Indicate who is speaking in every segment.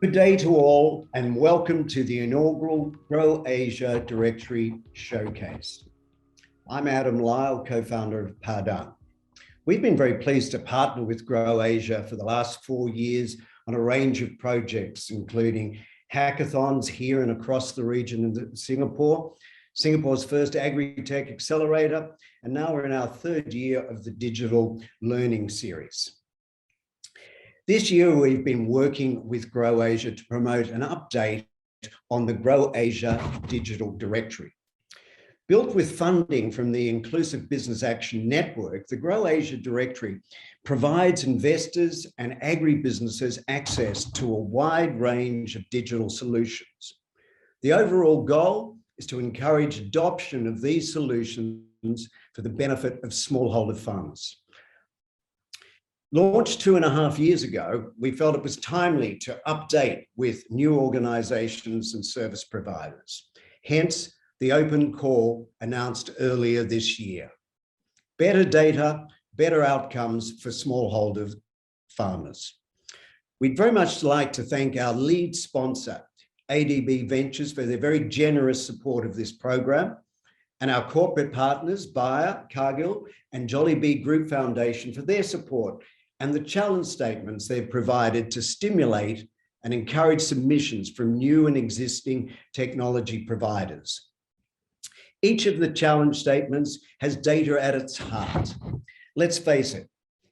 Speaker 1: Good day to all and welcome to the inaugural Grow Asia Directory Showcase. I'm Adam Lyle, co-founder of Pardang. We've been very pleased to partner with Grow Asia for the last 4 years on a range of projects, including hackathons here and across the region in Singapore, Singapore's first Agri-Tech Accelerator, and now we're in our 3rd year of the Digital Learning Series. This year, we've been working with Grow Asia to promote an update on the Grow Asia Digital Directory. Built with funding from the Inclusive Business Action Network, the Grow Asia Directory provides investors and agribusinesses access to a wide range of digital solutions. The overall goal is to encourage adoption of these solutions for the benefit of smallholder farmers. Launched 2.5 years ago, we felt it was timely to update with new organizations and service providers. Hence, the open call announced earlier this year. Better data, better outcomes for smallholder farmers. We'd very much like to thank our lead sponsor, ADB Ventures, for their very generous support of this program, and our corporate partners, Bayer, Cargill, and Jollibee Group Foundation for their support and the challenge statements they've provided to stimulate and encourage submissions from new and existing technology providers. Each of the challenge statements has data at its heart. Let's face it,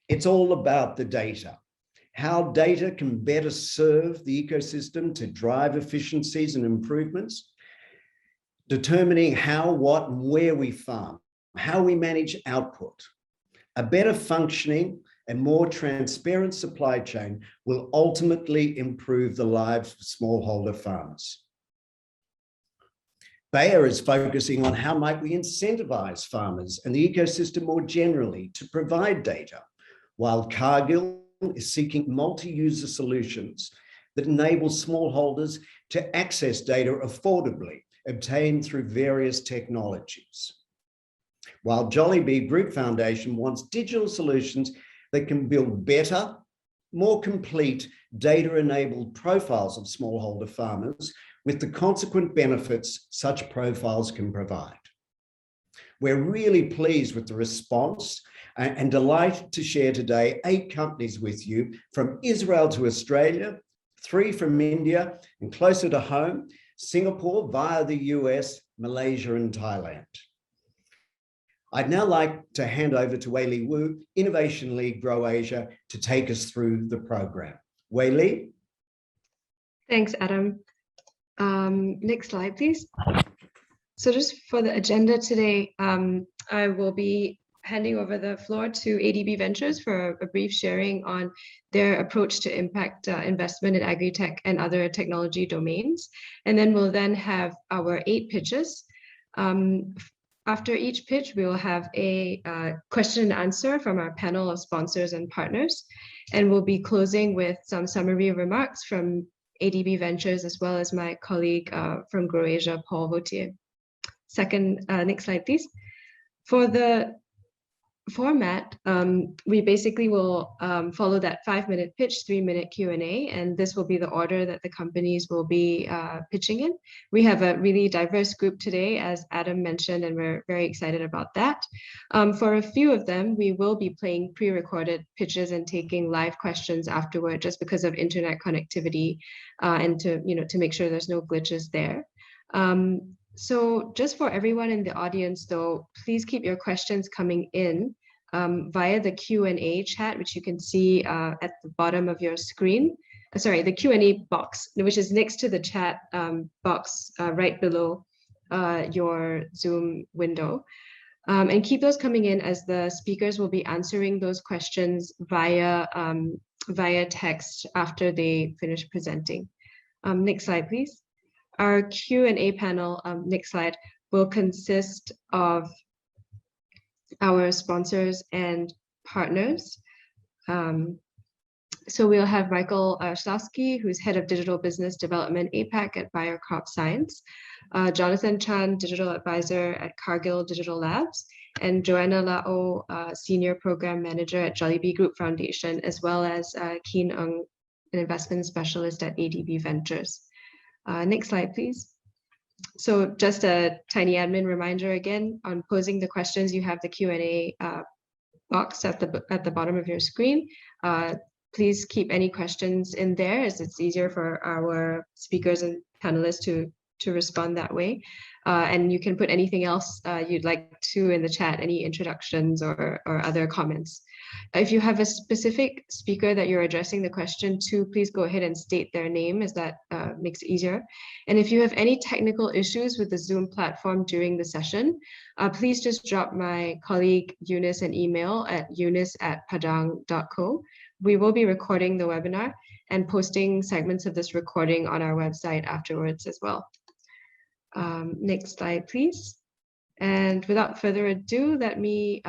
Speaker 1: it's all about the data. How data can better serve the ecosystem to drive efficiencies and improvements, determining how, what, and where we farm, how we manage output. A better functioning and more transparent supply chain will ultimately improve the lives of smallholder farmers. Bayer is focusing on how might we incentivize farmers and the ecosystem more generally to provide data, while Cargill is seeking multi-user solutions that enable smallholders to access data affordably, obtained through various technologies. While Jollibee Group Foundation wants digital solutions that can build better, more complete data-enabled profiles of smallholder farmers with the consequent benefits such profiles can provide. We're really pleased with the response and delighted to share today 8 companies with you, from Israel to Australia, 3 from India, and closer to home, Singapore via the US, Malaysia, and Thailand. I'd now like to hand over to Wei Li Wu, Innovation Lead Grow Asia, to take us through the program. Wei Li?
Speaker 2: Thanks, Adam. Next slide, please. So just for the agenda today, I will be handing over the floor to ADB Ventures for a brief sharing on their approach to impact investment in agri-tech and other technology domains. And then we'll then have our 8 pitches. After each pitch, we will have a question and answer from our panel of sponsors and partners. And we'll be closing with some summary remarks from ADB Ventures, as well as my colleague from Grow Asia, Paul Vautier. Next slide, please. For the format, we basically will follow that 5-minute pitch, 3-minute Q&A, and this will be the order that the companies will be pitching in. We have a really diverse group today, as Adam mentioned, and we're very excited about that. For a few of them, we will be playing pre-recorded pitches and taking live questions afterward, just because of internet connectivity and to make sure there's no glitches there. So just for everyone in the audience, though, please keep your questions coming in via the Q&A chat, which you can see at the bottom of your screen. Sorry, the Q&A box, which is next to the chat box right below your Zoom window. And keep those coming in, as the speakers will be answering those questions via text after they finish presenting. Next slide, please. Our Q&A panel, next slide, will consist of our sponsors and partners. So we'll have Michael Schlosky, who's Head of Digital Business Development APAC at Bayer Crop Science, Jonathan Chan, Digital Advisor at Cargill Digital Labs, and Joanna Lao, Senior Program Manager at Jollibee Group Foundation, as well as Keen Ng an investment specialist at ADB Ventures. Next slide, please. So just a tiny admin reminder again, on posing the questions, you have the Q&A box at the bottom of your screen. Please keep any questions in there, as it's easier for our speakers and panelists to respond that way. And you can put anything else you'd like to in the chat, any introductions or other comments. If you have a specific speaker that you're addressing the question to, please go ahead and state their name, as that makes it easier. And if you have any technical issues with the Zoom platform during the session, please just drop my colleague Eunice an email at eunice@padang.co. We will be recording the webinar and posting segments of this recording on our website afterwards as well. Next slide, please. And without further ado, let me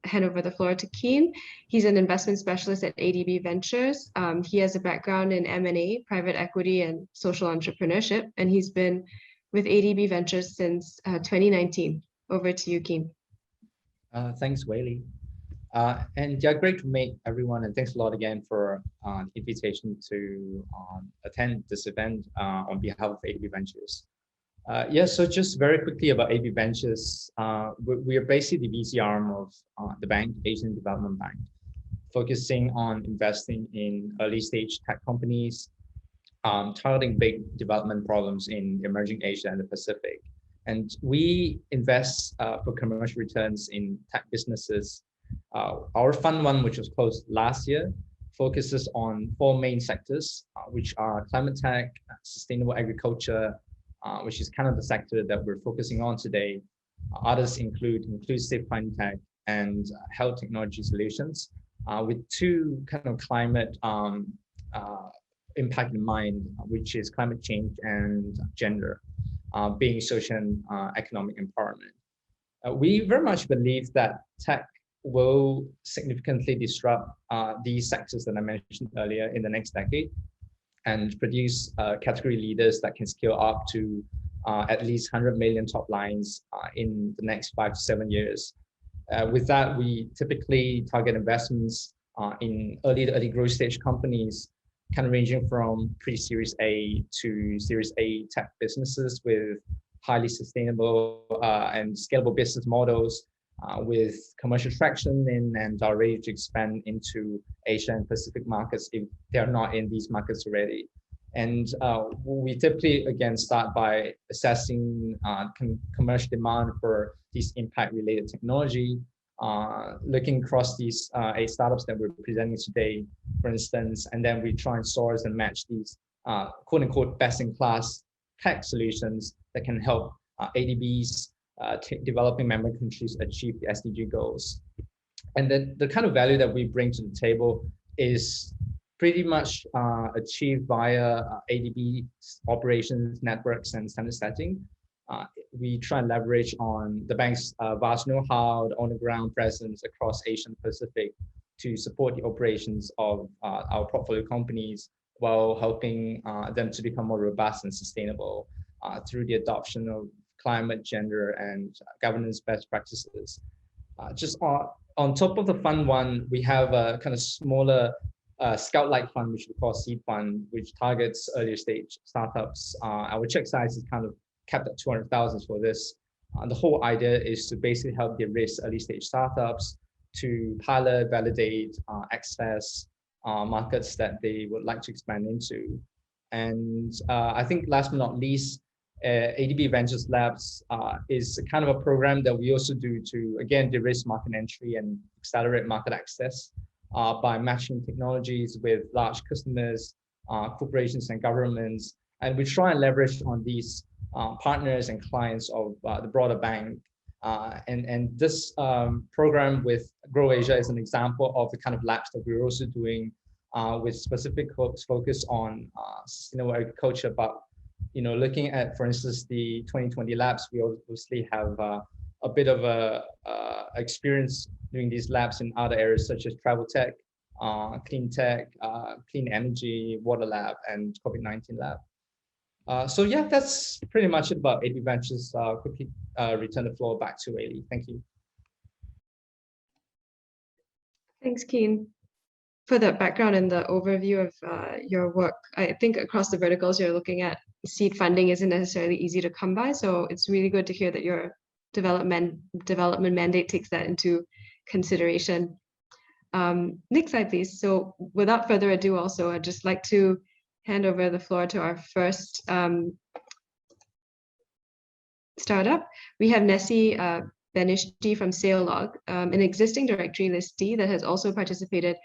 Speaker 2: hand over the floor to Keen. He's an investment specialist at ADB Ventures. He has a background in M&A, private equity, and social entrepreneurship, and he's been with ADB Ventures since 2019. Over to you, Keen.
Speaker 3: Thanks, Whaley. And yeah, great to meet everyone, and thanks a lot again for the invitation to attend this event on behalf of ADB Ventures. Yeah, so just very quickly about ADB Ventures, we are basically the VC arm of the bank, Asian Development Bank, focusing on investing in early stage tech companies, targeting big development problems in emerging Asia and the Pacific. And we invest for commercial returns in tech businesses. Our fund one, which was closed last year, focuses on 4 main sectors, which are climate tech, sustainable agriculture, which is kind of the sector that we're focusing on today. Others include inclusive fintech and health technology solutions, with 2 kind of climate impact in mind, which is climate change and gender, being social and economic empowerment. We very much believe that tech will significantly disrupt these sectors that I mentioned earlier in the next decade, and produce category leaders that can scale up to at least 100 million top lines in the next 5 to 7 years. With that, we typically target investments in early growth stage companies, kind of ranging from pre-Series A to Series A tech businesses with highly sustainable and scalable business models, with commercial traction and are ready to expand into Asia and Pacific markets if they're not in these markets already. And we typically, again, start by assessing commercial demand for these impact-related technology, looking across these 8 startups that we're presenting today, for instance, and then we try and source and match these quote-unquote best-in-class tech solutions that can help ADB's developing member countries achieve the SDG goals. And then the kind of value that we bring to the table is pretty much achieved via ADB operations, networks, and standard setting. We try and leverage on the bank's vast know-how, the on-the-ground presence across Asia and Pacific to support the operations of our portfolio companies, while helping them to become more robust and sustainable through the adoption of climate, gender, and governance best practices. Just on top of the fund one, we have a kind of smaller scout-like fund, which we call Seed Fund, which targets earlier stage startups. Our check size is kind of capped at 200,000 for this. The whole idea is to basically help de-risk early stage startups to pilot, validate, access markets that they would like to expand into. And I think last but not least, ADB Ventures Labs is kind of a program that we also do to, again, de-risk market entry and accelerate market access by matching technologies with large customers, corporations, and governments. And we try and leverage on these partners and clients of the broader bank. And this program with Grow Asia is an example of the kind of labs that we're also doing with specific focus on sustainable agriculture. But looking at, for instance, the 2020 labs, we obviously have a bit of experience doing these labs in other areas such as travel tech, clean tech, clean energy, water lab, and COVID-19 lab. So yeah, that's pretty much it about ADB Ventures. Quickly return the floor back to Whaley. Thank you.
Speaker 2: Thanks, Keen. the background and the overview of your work. I think across the verticals you're looking at, seed funding isn't necessarily easy to come by. So it's really good to hear that your development mandate takes that into consideration. Next slide, please. So without further ado, also, I'd just like to hand over the floor to our first startup. We have Nessie Benishti from SailLog, an existing directory listee that has also participated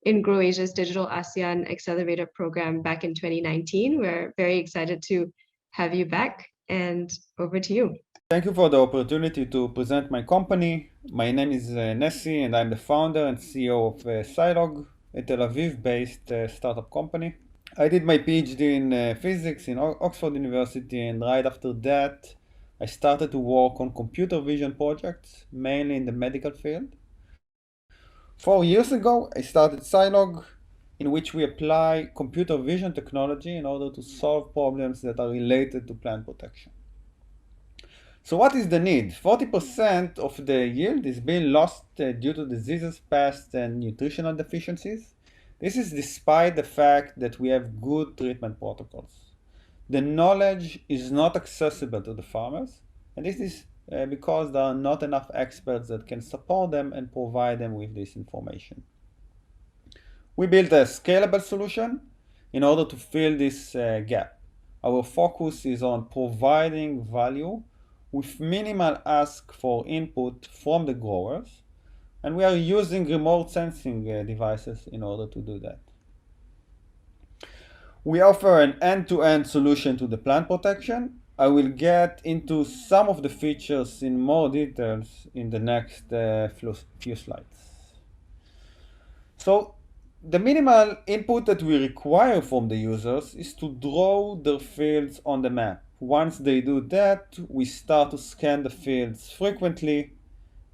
Speaker 2: in GrowAsia's Digital ASEAN Accelerator program back in 2019. We're very excited to have you back, and over to you.
Speaker 4: Thank you for the opportunity to present my company. My name is Nessie, and I'm the founder and CEO of SailLog, a Tel Aviv-based startup company. I did my PhD in physics in Oxford University, and right after that, I started to work on computer vision projects, mainly in the medical field. 4 years ago, I started SailLog, in which we apply computer vision technology in order to solve problems that are related to plant protection. So what is the need? 40% of the yield is being lost due to diseases, pests, and nutritional deficiencies. This is despite the fact that we have good treatment protocols. The knowledge is not accessible to the farmers, and this is because there are not enough experts that can support them and provide them with this information. We built a scalable solution in order to fill this gap. Our focus is on providing value with minimal ask for input from the growers, and we are using remote sensing devices in order to do that. We offer an end-to-end solution to the plant protection. I will get into some of the features in more details in the next few slides. So the minimal input that we require from the users is to draw their fields on the map. Once they do that, we start to scan the fields frequently.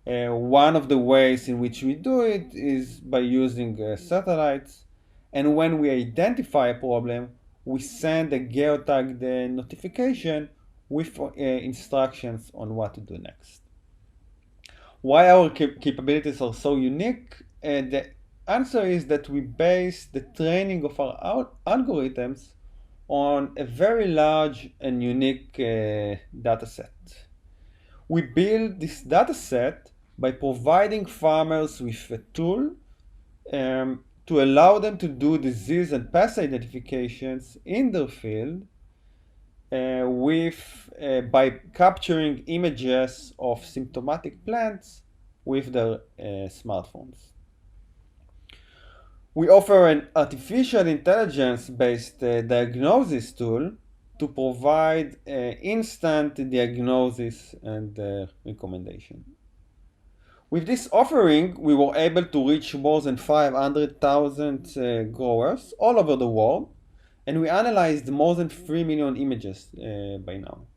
Speaker 4: One of the ways in which we do it is by using satellites. And when we identify a problem, we send a geotagged notification with instructions on what to do next. Why our capabilities are so unique? The answer is that we base the training of our algorithms on a very large and unique data set. We build this data set by providing farmers with a tool to allow them to do disease and pest identifications in their field by capturing images of symptomatic plants with their smartphones. We offer an artificial intelligence-based diagnosis tool to provide instant diagnosis and recommendation. With this offering, we were able to reach more than 500,000 growers all over the world, and we analyzed more than 3 million images by now.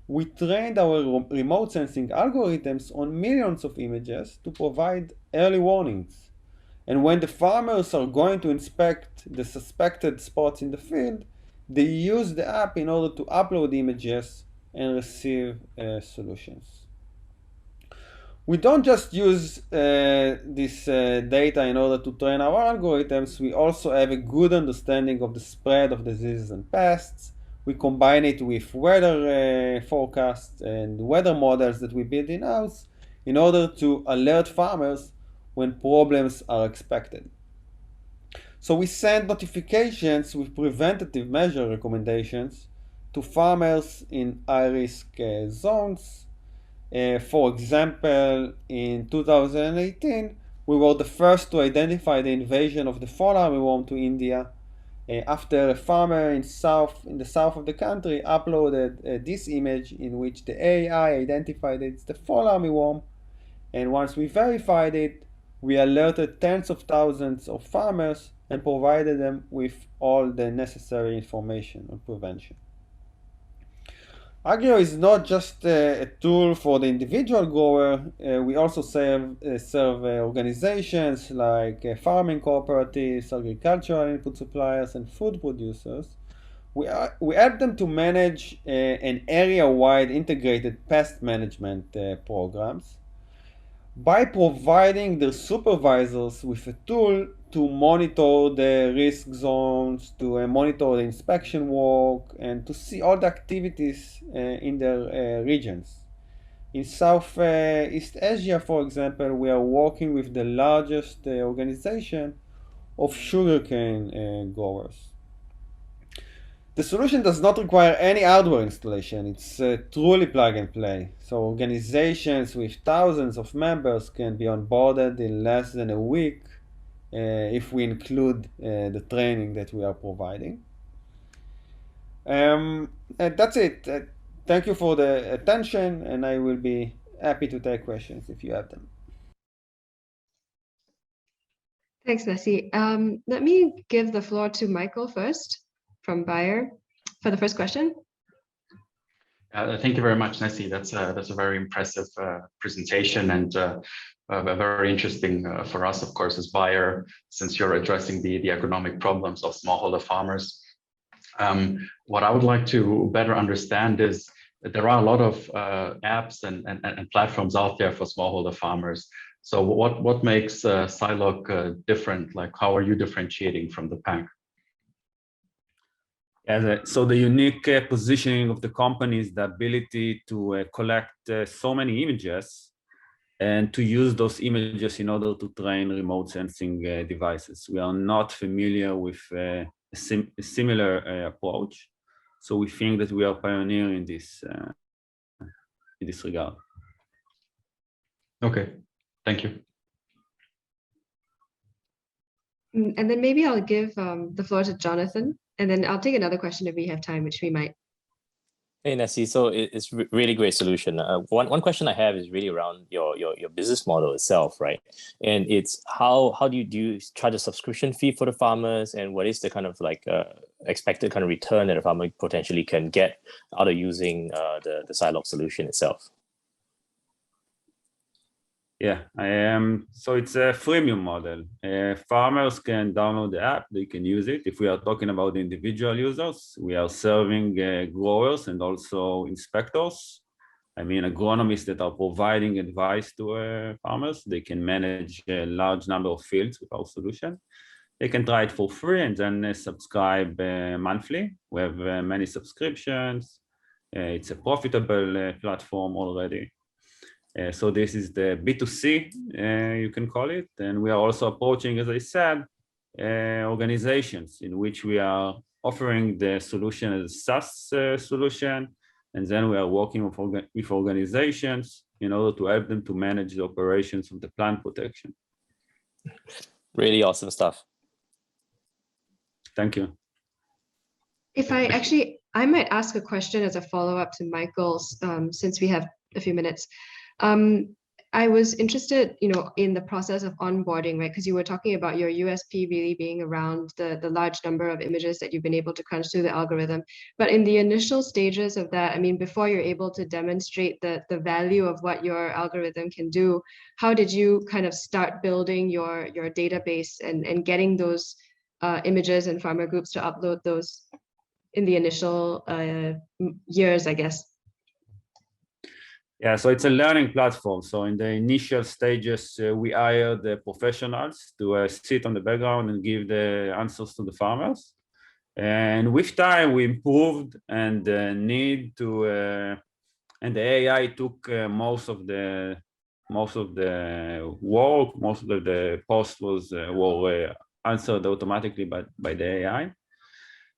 Speaker 4: We trained our remote sensing algorithms on millions of images to provide early warnings. And when the farmers are going to inspect the suspected spots in the field, they use the app in order to upload images and receive solutions. We don't just use this data in order to train our algorithms, we also have a good understanding of the spread of diseases and pests. We combine it with weather forecasts and weather models that we build in-house in order to alert farmers when problems are expected. So we send notifications with preventative measure recommendations to farmers in high-risk zones. For example, in 2018, we were the first to identify the invasion of the fall armyworm to India after a farmer in the south of the country uploaded this image in which the AI identified it's the fall armyworm. And once we verified it, we alerted tens of thousands of farmers and provided them with all the necessary information on prevention. Agrio is not just a tool for the individual grower. We also serve organizations like farming cooperatives, agricultural input suppliers, and food producers. We help them to manage an area-wide integrated pest management programs. by providing their supervisors with a tool to monitor the risk zones, to monitor the inspection work, and to see all the activities in their regions. In Southeast Asia, for example, we are working with the largest organization of sugarcane growers. The solution does not require any hardware installation. It's truly plug and play. So organizations with thousands of members can be onboarded in less than a week if we include the training that we are providing. And that's it. Thank you for the attention, and I will be happy to take questions if you have them.
Speaker 2: Thanks, Nessie. Let me give the floor to Michael first from Bayer for the first question.
Speaker 5: Thank you very much, Nessie. That's a very impressive presentation and very interesting for us, of course, as Bayer, since you're addressing the agronomic problems of smallholder farmers. What I would like to better understand is that there are a lot of apps and platforms out there for smallholder farmers. So what makes Silog different? Like, how are you differentiating from the pack?
Speaker 6: So the unique positioning of the company is the ability to collect so many images and to use those images in order to train remote sensing devices. We are not familiar with a similar approach. So we think that we are pioneering this in this regard.
Speaker 5: Okay, thank you.
Speaker 2: And then maybe I'll give the floor to Jonathan, and then I'll take another question if we have time, which we might.
Speaker 7: Hey, Nessie. So it's really great solution. One question I have is really around your business model itself, right? And it's how do you charge a subscription fee for the farmers, and what is the kind of like expected kind of return that a farmer potentially can get out of using the Silog solution itself?
Speaker 6: Yeah, so it's a freemium model. Farmers can download the app, they can use it. If we are talking about individual users, we are serving growers and also inspectors. I mean, agronomists that are providing advice to farmers. They can manage a large number of fields with our solution. They can try it for free and then subscribe monthly. We have many subscriptions. It's a profitable platform already. So this is the B2C, you can call it. And we are also approaching, as I said, organizations in which we are offering the solution as a SaaS solution. And then we are working with organizations in order to help them to manage the operations of the plant protection.
Speaker 7: Really awesome stuff.
Speaker 6: Thank you.
Speaker 2: If I might ask a question as a follow-up to Michael's, since we have a few minutes. I was interested, in the process of onboarding, right? Because you were talking about your USP really being around the large number of images that you've been able to crunch through the algorithm. But in the initial stages of that, I mean, before you're able to demonstrate the value of what your algorithm can do, how did you kind of start building your database and getting those images and farmer groups to upload those in the initial years, I guess?
Speaker 6: Yeah, so it's a learning platform. So in the initial stages, we hire the professionals to sit on the background and give the answers to the farmers. And with time, we improved and and the AI took most of the work, most of the posts were answered automatically by the AI.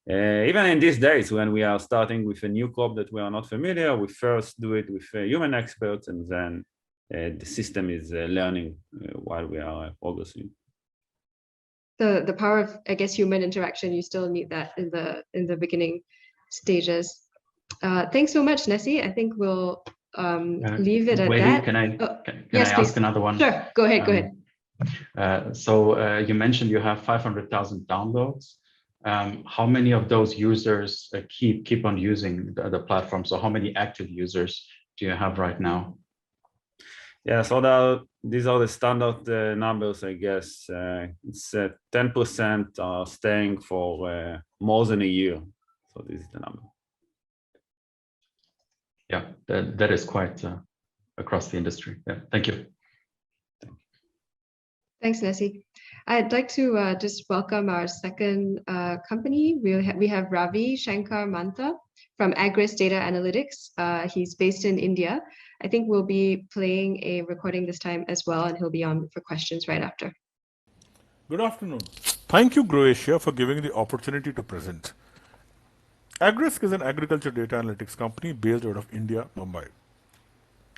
Speaker 6: Even in these days, when we are starting with a new crop that we are not familiar, we first do it with human experts, and then the system is learning while we are progressing.
Speaker 2: The power of, I guess, human interaction, you still need that in the beginning stages. Thanks so much, Nessie. I think we'll leave it at that.
Speaker 5: Can I
Speaker 2: yes,
Speaker 5: ask
Speaker 2: please.
Speaker 5: another one?
Speaker 2: Sure, go ahead.
Speaker 5: So you mentioned you have 500,000 downloads. How many of those users keep on using the platform? So how many active users do you have right now?
Speaker 6: Yeah, so these are the standard numbers, I guess. It's 10% are staying for more than a year. So this is the number.
Speaker 5: Yeah, that is quite across the industry. Yeah, thank you.
Speaker 2: Thanks, Nessie. I'd like to just welcome our second company. We have Ravi Shankar Mantha from Agris Data Analytics. He's based in India. I think we'll be playing a recording this time as well, and he'll be on for questions right after.
Speaker 8: Good afternoon. Thank you, Croatia, for giving the opportunity to present. Agrisk is an agriculture data analytics company based out of India, Mumbai.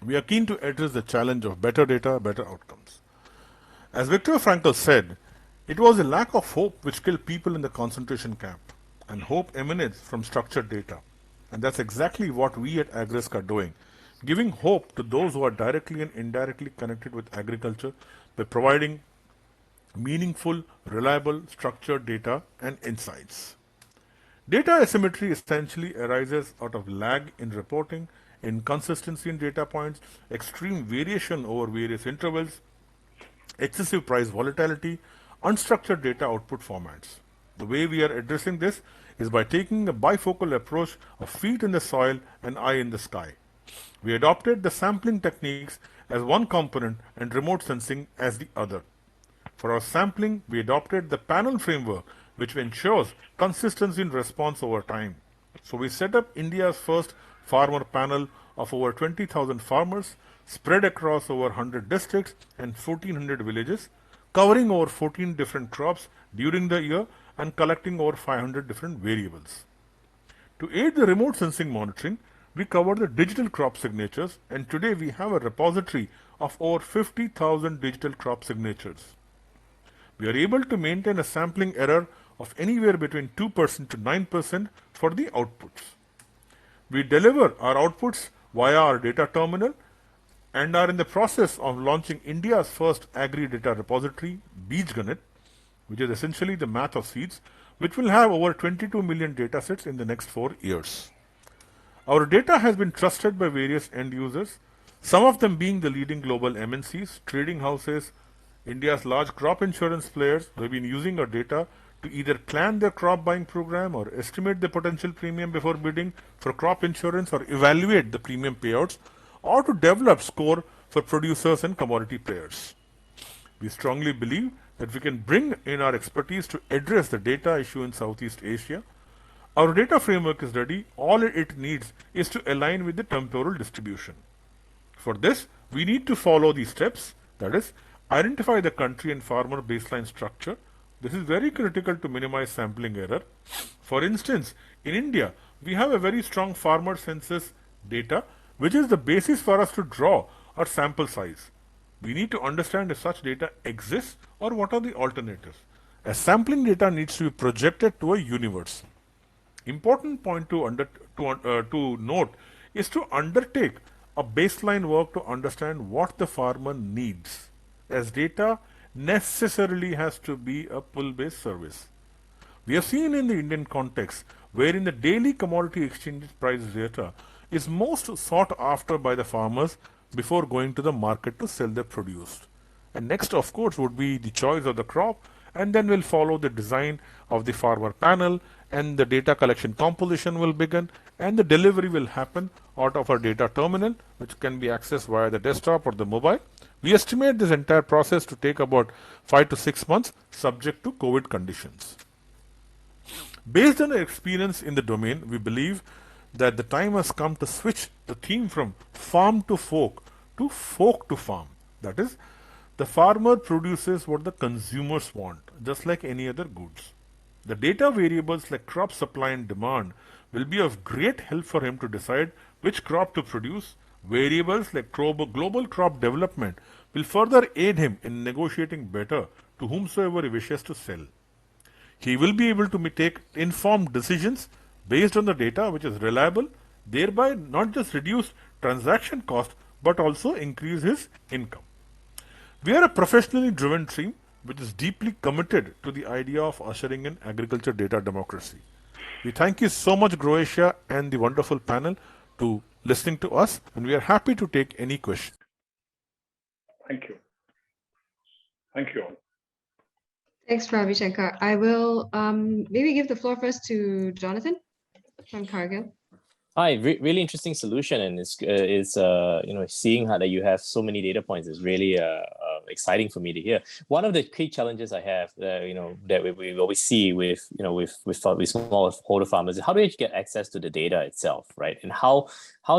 Speaker 8: We are keen to address the challenge of better data, better outcomes. As Viktor Frankl said, it was a lack of hope which killed people in the concentration camp, and hope emanates from structured data. And that's exactly what we at Agrisk are doing, giving hope to those who are directly and indirectly connected with agriculture by providing meaningful, reliable, structured data and insights. Data asymmetry essentially arises out of lag in reporting, inconsistency in data points, extreme variation over various intervals, excessive price volatility, unstructured data output formats. The way we are addressing this is by taking a bifocal approach of feet in the soil and eye in the sky. We adopted the sampling techniques as one component and remote sensing as the other. For our sampling, we adopted the panel framework, which ensures consistency in response over time. So we set up India's first farmer panel of over 20,000 farmers spread across over 100 districts and 1,400 villages, covering over 14 different crops during the year and collecting over 500 different variables. To aid the remote sensing monitoring, we covered the digital crop signatures, and today we have a repository of over 50,000 digital crop signatures. We are able to maintain a sampling error of anywhere between 2% to 9% for the outputs. We deliver our outputs via our data terminal and are in the process of launching India's first agri-data repository, BeejGanit, which is essentially the math of seeds, which will have over 22 million datasets in the next 4 years. Our data has been trusted by various end users, some of them being the leading global MNCs, trading houses, India's large crop insurance players who have been using our data to either plan their crop buying program or estimate the potential premium before bidding for crop insurance or evaluate the premium payouts, or to develop score for producers and commodity players. We strongly believe that we can bring in our expertise to address the data issue in Southeast Asia. Our data framework is ready. All it needs is to align with the temporal distribution. For this, we need to follow these steps, that is, identify the country and farmer baseline structure. This is very critical to minimize sampling error. For instance, in India, we have a very strong farmer census data, which is the basis for us to draw our sample size. We need to understand if such data exists or what are the alternatives. As sampling data needs to be projected to a universe. Important point to note is to undertake a baseline work to understand what the farmer needs, as data necessarily has to be a pull-based service. We have seen in the Indian context, wherein the daily commodity exchange price data is most sought after by the farmers before going to the market to sell their produce. And next, of course, would be the choice of the crop, and then will follow the design of the farmer panel, and the data collection composition will begin, and the delivery will happen out of our data terminal, which can be accessed via the desktop or the mobile. We estimate this entire process to take about 5 to 6 months, subject to COVID conditions. Based on our experience in the domain, we believe that the time has come to switch the theme from farm to folk to farm. That is, the farmer produces what the consumers want, just like any other goods. The data variables like crop supply and demand will be of great help for him to decide which crop to produce. Variables like global crop development will further aid him in negotiating better to whomsoever he wishes to sell. He will be able to take informed decisions based on the data which is reliable, thereby not just reduce transaction cost but also increase his income. We are a professionally driven team which is deeply committed to the idea of ushering in agriculture data democracy. We thank you so much, Croatia, and the wonderful panel to listening to us, and we are happy to take any question.
Speaker 9: Thank you. Thank you all.
Speaker 2: Thanks, Ravi Shankar. I will maybe give the floor first to Jonathan from Cargill.
Speaker 7: Hi, really interesting solution, and it's you know, seeing how that you have so many data points is really exciting for me to hear. One of the key challenges I have, you know, that we always see with, you know, with smallholder farmers is how do you get access to the data itself, right? And how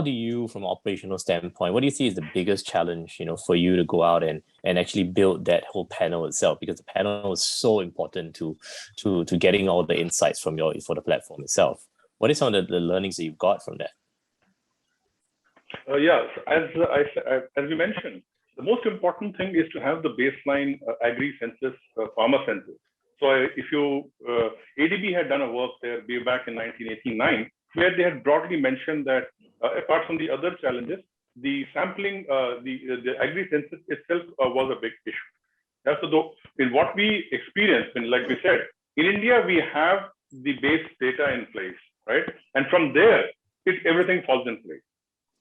Speaker 7: do you, from an operational standpoint, what do you see is the biggest challenge, you know, for you to go out and actually build that whole panel itself, because the panel is so important to getting all the insights for the platform itself. What are some of the learnings that you've got from that?
Speaker 9: Yeah, as you mentioned, the most important thing is to have the baseline agri-census, farmer census. So if you, ADB had done a work there way back in 1989, where they had broadly mentioned that apart from the other challenges, the sampling, the agri-census itself was a big issue. Yeah, so in what we experienced, and like we said, in India, we have the base data in place, right? And from there, everything falls in place.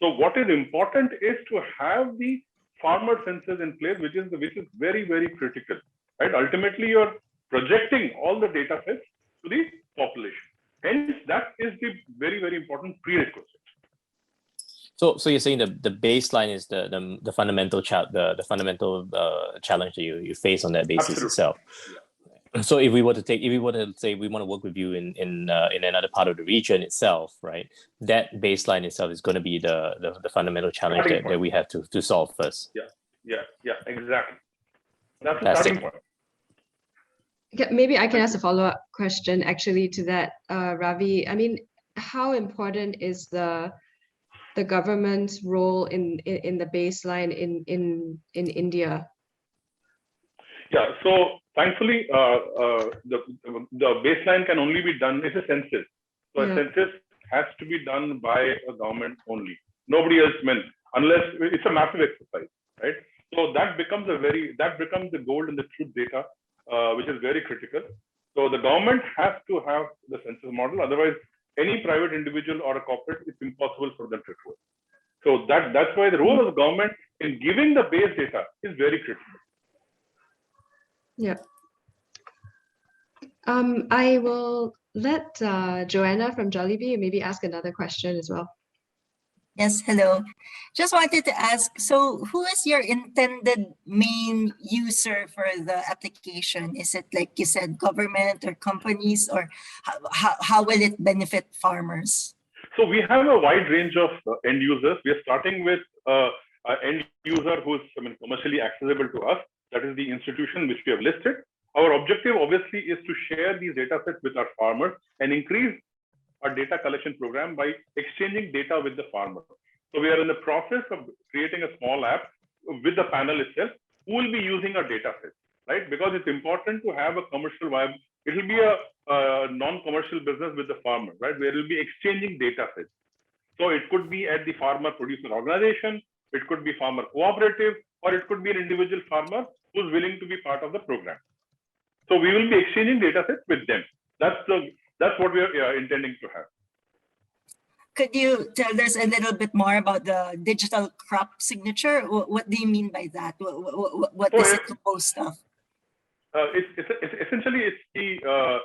Speaker 9: So what is important is to have the farmer census in place, which is very, very critical, right? Ultimately, you're projecting all the data sets to the population. Hence, that is the very, very important prerequisite.
Speaker 7: So you're saying the baseline is the fundamental challenge that you face on that basis
Speaker 9: Absolutely.
Speaker 7: itself.
Speaker 9: Yeah.
Speaker 7: So if we were to say we want to work with you in another part of the region itself, right? That baseline itself is going to be the fundamental challenge that we have to solve first.
Speaker 9: Yeah, exactly. That's the
Speaker 7: Fantastic.
Speaker 9: starting point.
Speaker 2: Okay, maybe I can ask a follow-up question actually to that, Ravi. I mean, how important is the government's role in the baseline in India?
Speaker 9: Yeah, so thankfully, the baseline can only be done, it's a census. So a census has to be done by a government only. Nobody else meant, unless it's a massive exercise, right? So that becomes the gold in the truth data, which is very critical. So the government has to have the census model, otherwise any private individual or a corporate, it's impossible for them to do it. So that's why the role of the government in giving the base data is very critical.
Speaker 2: Yeah. I will let Joanna from Jollibee maybe ask another question as well.
Speaker 10: Yes, hello. Just wanted to ask, so who is your intended main user for the application? Is it, like you said, government or companies, or how will it benefit farmers?
Speaker 9: So we have a wide range of end users. We are starting with an end user who's commercially accessible to us. That is the institution which we have listed. Our objective obviously is to share these data sets with our farmers and increase our data collection program by exchanging data with the farmer. So we are in the process of creating a small app with the panel itself who will be using our data sets, right? Because it's important to have a commercial vibe. It will be a non-commercial business with the farmer, right? Where we'll be exchanging data sets. So it could be at the farmer producer organization, it could be farmer cooperative, or it could be an individual farmer who's willing to be part of the program. So we will be exchanging data sets with them. That's what we are intending to have.
Speaker 10: Could you tell us a little bit more about the digital crop signature? What do you mean by that? What is it composed of?
Speaker 9: Essentially the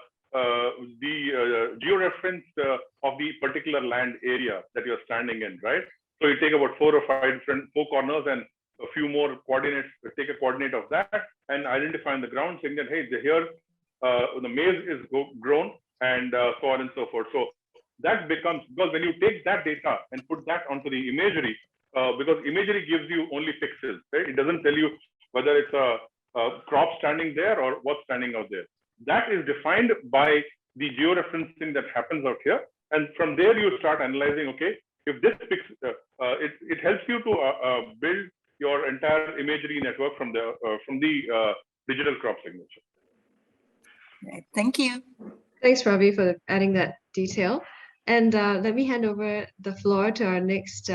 Speaker 9: georeference of the particular land area that you're standing in, right? So you take about 4 or 5 different 4 corners and a few more coordinates, take a coordinate of that and identify on the ground saying that, hey, here the maize is grown and so on and so forth. So that becomes, because when you take that data and put that onto the imagery, because imagery gives you only pixels, right? It doesn't tell you whether it's a crop standing there or what's standing out there. That is defined by the georeferencing that happens out here. And from there, you start analyzing, okay, if this it helps you to build your entire imagery network from the digital crop signature.
Speaker 10: Right. Thank you.
Speaker 2: Thanks, Ravi, for adding that detail. And let me hand over the floor to our next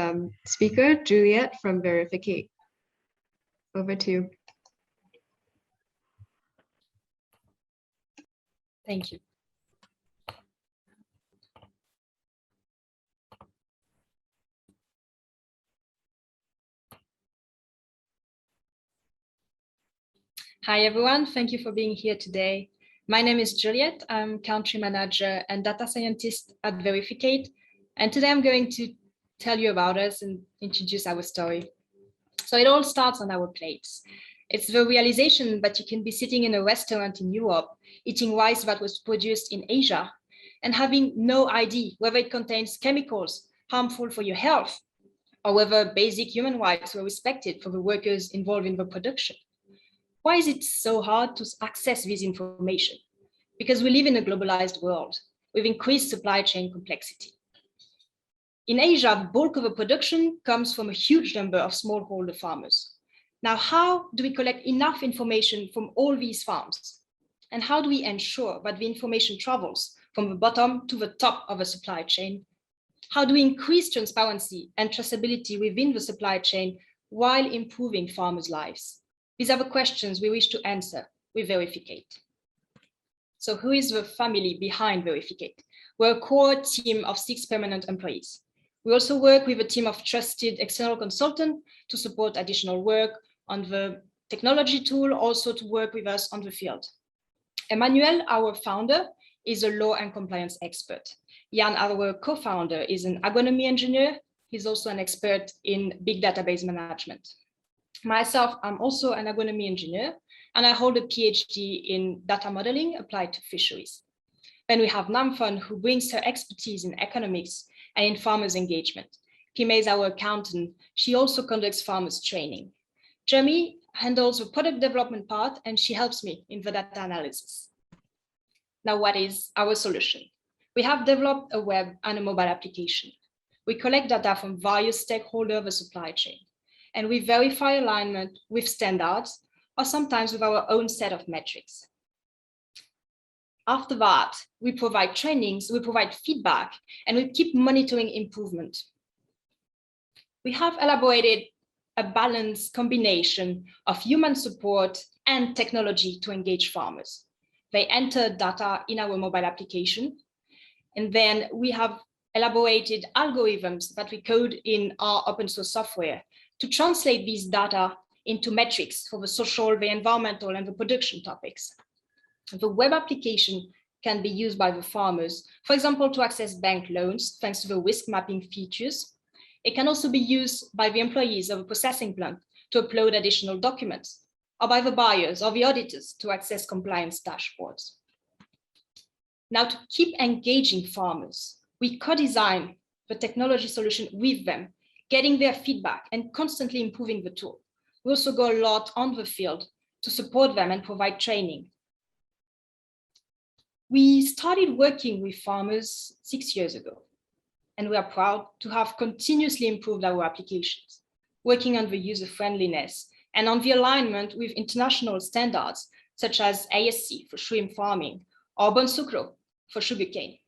Speaker 2: speaker, Juliet from Verificate. Over to you.
Speaker 11: Thank you. Hi, everyone. Thank you for being here today. My name is Juliet. I'm country manager and data scientist at Verificate. And today I'm going to tell you about us and introduce our story. So it all starts on our plates. It's the realization that you can be sitting in a restaurant in Europe, eating rice that was produced in Asia, and having no idea whether it contains chemicals harmful for your health, or whether basic human rights were respected for the workers involved in the production. Why is it so hard to access this information? Because we live in a globalized world with increased supply chain complexity. In Asia, the bulk of the production comes from a huge number of smallholder farmers. Now, how do we collect enough information from all these farms? And how do we ensure that the information travels from the bottom to the top of the supply chain? How do we increase transparency and traceability within the supply chain while improving farmers' lives? These are the questions we wish to answer with Verificate. So who is the family behind Verificate? We're a core team of 6 permanent employees. We also work with a team of trusted external consultants to support additional work on the technology tool, also to work with us on the field. Emmanuel, our founder, is a law and compliance expert. Jan, our co-founder, is an agronomy engineer. He's also an expert in big database management. Myself, I'm also an agronomy engineer, and I hold a PhD in data modeling applied to fisheries. Then we have Namfon, who brings her expertise in economics and in farmers' engagement. Kime is our accountant. She also conducts farmers' training. Jeremy handles the product development part, and she helps me in the data analysis. Now, what is our solution? We have developed a web and a mobile application. We collect data from various stakeholders of the supply chain, and we verify alignment with standards or sometimes with our own set of metrics. After that, we provide trainings, we provide feedback, and we keep monitoring improvement. We have elaborated a balanced combination of human support and technology to engage farmers. They enter data in our mobile application, and then we have elaborated algorithms that we code in our open source software to translate these data into metrics for the social, the environmental, and the production topics. The web application can be used by the farmers, for example, to access bank loans, thanks to the risk mapping features. It can also be used by the employees of a processing plant to upload additional documents, or by the buyers or the auditors to access compliance dashboards. Now, to keep engaging farmers, we co-design the technology solution with them, getting their feedback and constantly improving the tool. We also go a lot on the field to support them and provide training. We started working with farmers 6 years ago, and we are proud to have continuously improved our applications, working on the user friendliness and on the alignment with international standards, such as ASC for shrimp farming or Bonsucro for sugarcane.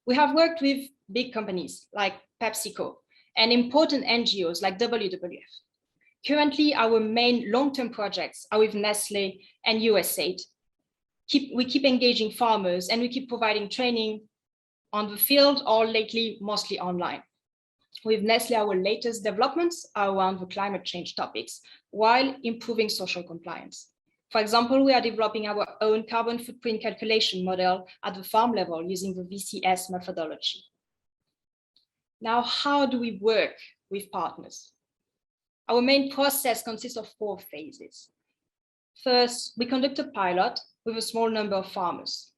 Speaker 11: We have worked with big companies like PepsiCo and important NGOs like WWF. Currently, our main long-term projects are with Nestle and USAID. We keep engaging farmers, and we keep providing training on the field, or lately, mostly online. With Nestle, our latest developments are around the climate change topics, while improving social compliance. For example, we are developing our own carbon footprint calculation model at the farm level using the VCS methodology. Now, how do we work with partners? Our main process consists of 4 phases. First, we conduct a pilot with a small number of farmers.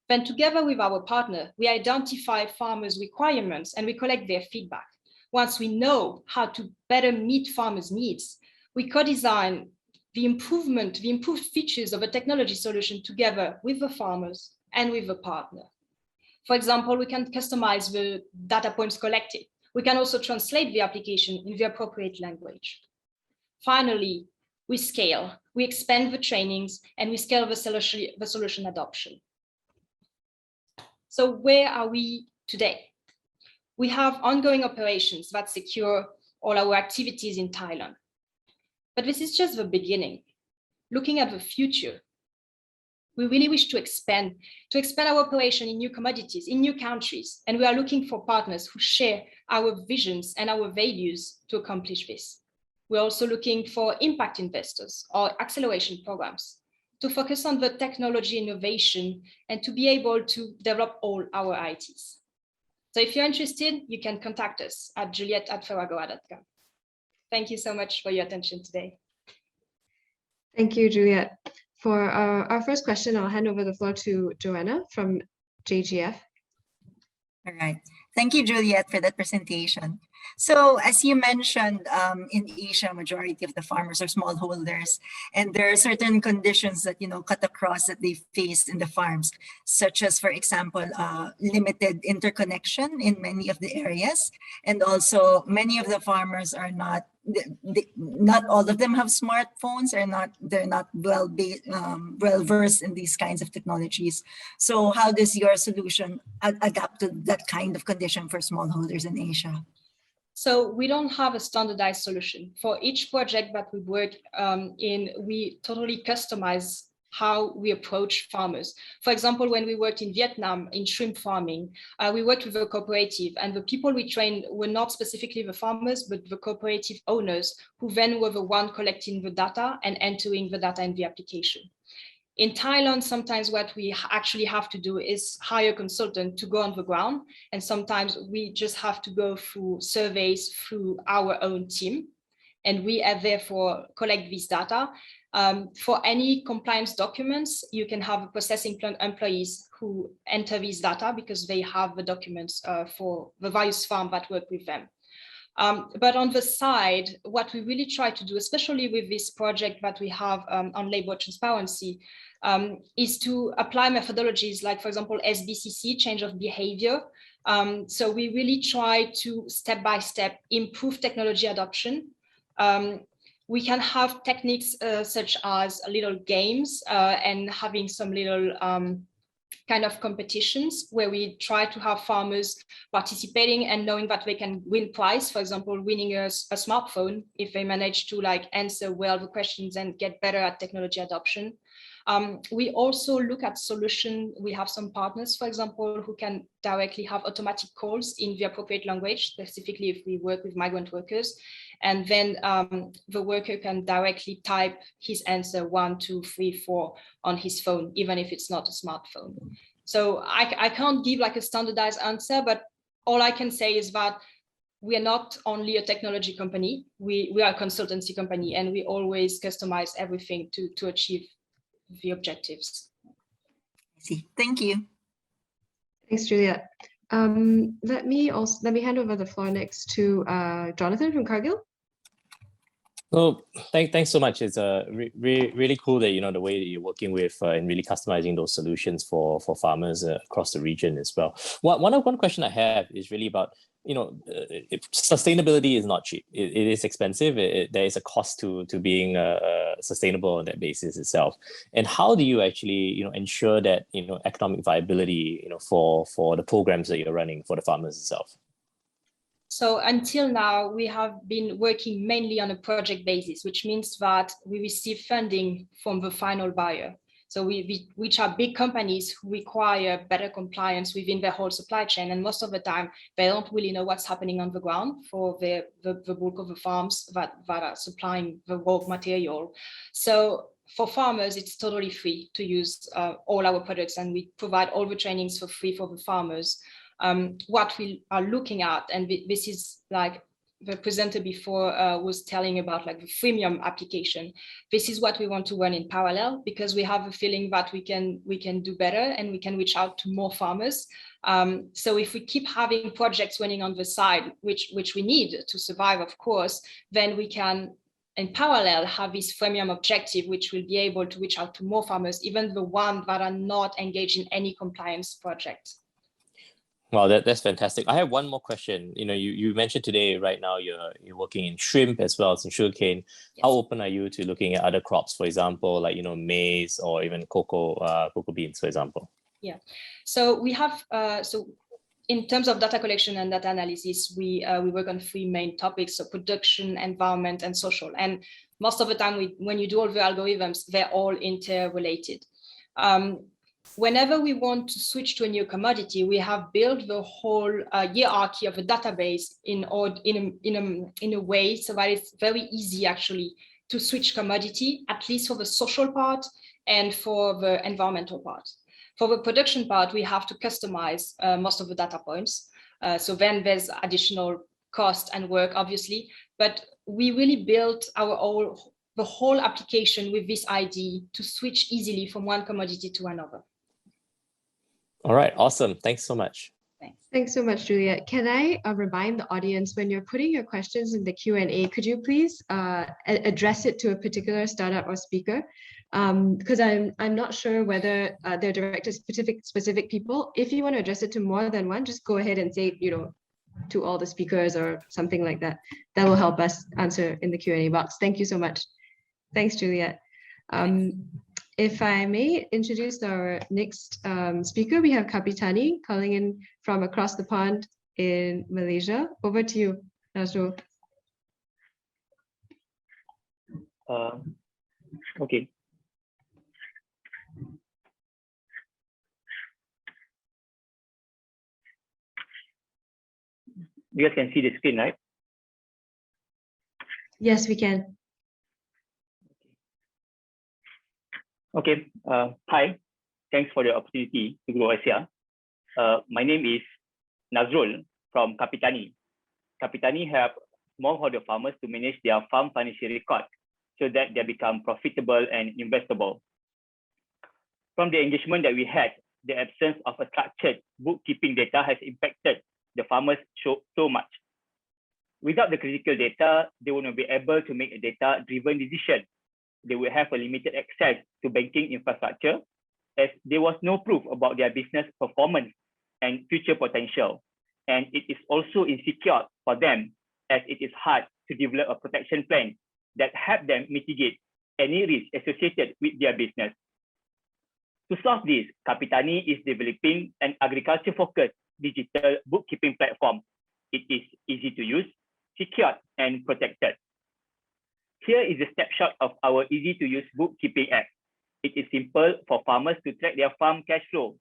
Speaker 11: Then, together with our partner, we identify farmers' requirements and we collect their feedback. Once we know how to better meet farmers' needs, we co-design the improved features of a technology solution together with the farmers and with the partner. For example, we can customize the data points collected. We can also translate the application in the appropriate language. Finally, we scale, we expand the trainings, and we scale the solution adoption. So where are we today? We have ongoing operations that secure all our activities in Thailand. But this is just the beginning. Looking at the future, we really wish to expand our operation in new commodities, in new countries, and we are looking for partners who share our visions and our values to accomplish this. We're also looking for impact investors or acceleration programs to focus on the technology innovation and to be able to develop all our ITs. So if you're interested, you can contact us at juliet@ferragora.com. Thank you so much for your attention today.
Speaker 2: Thank you, Juliet. For our first question, I'll hand over the floor to Joanna from JGF.
Speaker 10: All right. Thank you, Juliet, for that presentation. So as you mentioned, in Asia, majority of the farmers are smallholders, and there are certain conditions that, cut across that they face in the farms, such as, for example, limited interconnection in many of the areas. And also many of the farmers are not all of them have smartphones, they're not well versed in these kinds of technologies. So how does your solution adapt to that kind of condition for smallholders in Asia?
Speaker 11: So we don't have a standardized solution. For each project that we work in, we totally customize how we approach farmers. For example, when we worked in Vietnam in shrimp farming, we worked with a cooperative, and the people we trained were not specifically the farmers, but the cooperative owners, who then were the one collecting the data and entering the data in the application. In Thailand, sometimes what we actually have to do is hire a consultant to go on the ground. And sometimes we just have to go through surveys through our own team. And we therefore collect this data. For any compliance documents, you can have processing plant employees who enter these data because they have the documents for the various farms that work with them. But on the side, what we really try to do, especially with this project that we have on labor transparency, is to apply methodologies like, for example, SBCC, change of behavior. So we really try to step by step improve technology adoption. We can have techniques such as little games and having some little kind of competitions where we try to have farmers participating and knowing that they can win prize, for example, winning a smartphone if they manage to answer well the questions and get better at technology adoption. We also look at solution. We have some partners, for example, who can directly have automatic calls in the appropriate language, specifically if we work with migrant workers. And then the worker can directly type his answer 1, 2, 3, 4 on his phone, even if it's not a smartphone. So I can't give a standardized answer, but all I can say is that we are not only a technology company, we are a consultancy company, and we always customize everything to achieve the objectives.
Speaker 10: I see. Thank you.
Speaker 2: Thanks, Juliet. Let me hand over the floor next to Jonathan from Cargill.
Speaker 7: So thanks so much. It's really cool that the way that you're working with and really customizing those solutions for farmers across the region as well. One question I have is really about sustainability is not cheap. It is expensive. There is a cost to being sustainable on that basis itself. And how do you actually ensure that economic viability for the programs that you're running for the farmers itself?
Speaker 11: So until now, we have been working mainly on a project basis, which means that we receive funding from the final buyer. So which are big companies who require better compliance within their whole supply chain. And most of the time, they don't really know what's happening on the ground for the bulk of the farms that are supplying the raw material. So for farmers, it's totally free to use all our products, and we provide all the trainings for free for the farmers. What we are looking at, and this is the presenter before was telling about the freemium application. This is what we want to run in parallel, because we have a feeling that we can do better and we can reach out to more farmers. So if we keep having projects running on the side, which we need to survive, of course, then we can in parallel have this freemium objective, which will be able to reach out to more farmers, even the ones that are not engaged in any compliance project.
Speaker 7: Wow, that's fantastic. I have one more question. You mentioned today, right now, you're working in shrimp as well as in sugarcane. Yes. How open are you to looking at other crops, for example, maize or even cocoa beans, for example?
Speaker 11: Yeah. So we have in terms of data collection and data analysis, we work on 3 main topics: so production, environment, and social. And most of the time, when you do all the algorithms, they're all interrelated. Whenever we want to switch to a new commodity, we have built the whole hierarchy of a database in a way so that it's very easy actually to switch commodity, at least for the social part and for the environmental part. For the production part, we have to customize most of the data points. So then there's additional cost and work, obviously, but we really built the whole application with this idea to switch easily from one commodity to another.
Speaker 7: All right, awesome. Thanks so much.
Speaker 11: Thanks.
Speaker 2: Thanks so much, Juliet. Can I remind the audience, when you're putting your questions in the Q&A, could you please address it to a particular startup or speaker? Because I'm not sure whether they're directed to specific people. If you want to address it to more than one, just go ahead and say, to all the speakers or something like that. That will help us answer in the Q&A box. Thank you so much. Thanks, Juliet. If I may introduce our next speaker, we have Kapitani calling in from across the pond in Malaysia. Over to you, Nazrul.
Speaker 12: Okay. You guys can see the screen, right?
Speaker 2: Yes, we can.
Speaker 12: Okay. Hi. Thanks for the opportunity to grow Asia. My name is Nazrul from Kapitani. Kapitani help smallholder farmers to manage their farm financial record so that they become profitable and investable. From the engagement that we had, the absence of a structured bookkeeping data has impacted the farmers so much. Without the critical data, they will not be able to make a data-driven decision. They will have a limited access to banking infrastructure, as there was no proof about their business performance and future potential. And it is also insecure for them, as it is hard to develop a protection plan that help them mitigate any risk associated with their business. To solve this, Kapitani is developing an agriculture-focused digital bookkeeping platform. It is easy to use, secure, and protected. Here is a snapshot of our easy-to-use bookkeeping app. It is simple for farmers to track their farm cash flow.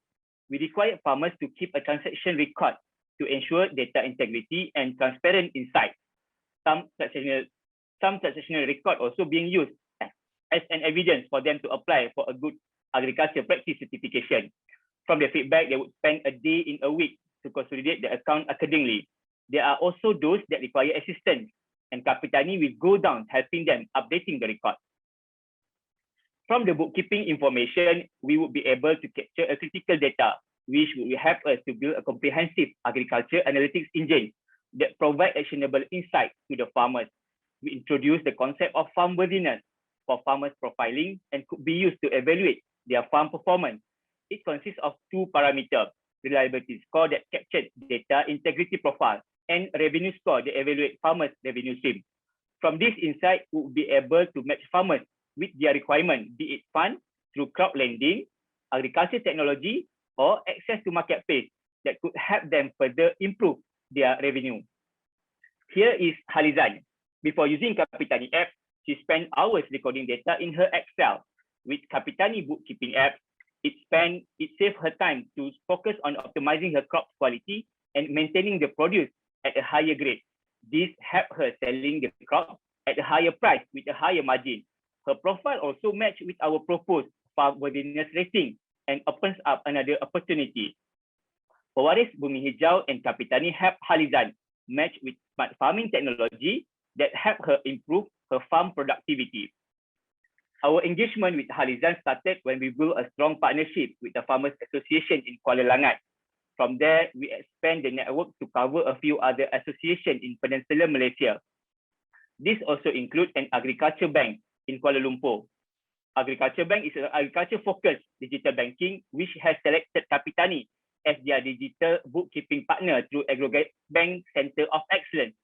Speaker 12: We require farmers to keep a transaction record to ensure data integrity and transparent insight. Some transactional record also being used as an evidence for them to apply for a good agriculture practice certification. From the feedback, they would spend a day in a week to consolidate the account accordingly. There are also those that require assistance, and Kapitani will go down helping them updating the record. From the bookkeeping information, we would be able to capture a critical data, which will help us to build a comprehensive agriculture analytics engine that provide actionable insight to the farmers. We introduce the concept of farm worthiness for farmers profiling and could be used to evaluate their farm performance. It consists of two parameters: reliability score that captures data integrity profile, and revenue score that evaluate farmers' revenue stream. From this insight, we will be able to match farmers with their requirement, be it fund through crowd lending, agriculture technology, or access to marketplace that could help them further improve their revenue. Here is Halizan. Before using Kapitani app, she spent hours recording data in her Excel. With Kapitani bookkeeping app, it saved her time to focus on optimizing her crop quality and maintaining the produce at a higher grade. This helped her selling the crop at a higher price with a higher margin. Her profile also matched with our proposed farm worthiness rating and opens up another opportunity. Pewaris Bumi Hijau and Kapitani help Halizan match with smart farming technology that help her improve her farm productivity. Our engagement with Halizan started when we built a strong partnership with the Farmers Association in Kuala Langat. From there, we expand the network to cover a few other associations in Peninsular Malaysia. This also includes an agriculture bank in Kuala Lumpur. Agriculture Bank is an agriculture-focused digital banking which has selected Kapitani as their digital bookkeeping partner through AgroBank Center of Excellence.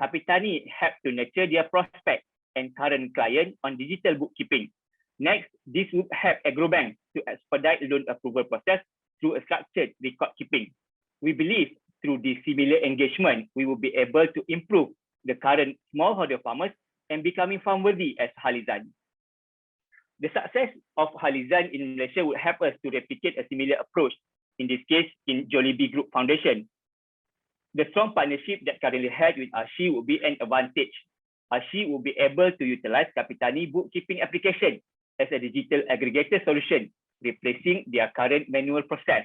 Speaker 12: Kapitani helped to nurture their prospects and current clients on digital bookkeeping. Next, this would help AgroBank to expedite loan approval process through a structured record keeping. We believe through this similar engagement, we will be able to improve the current smallholder farmers and becoming farm worthy as Halizan. The success of Halizan in Malaysia would help us to replicate a similar approach, in this case, in Jollibee Group Foundation. The strong partnership that currently had with ASHI would be an advantage. ASHI will be able to utilize Kapitani bookkeeping application as a digital aggregator solution, replacing their current manual process.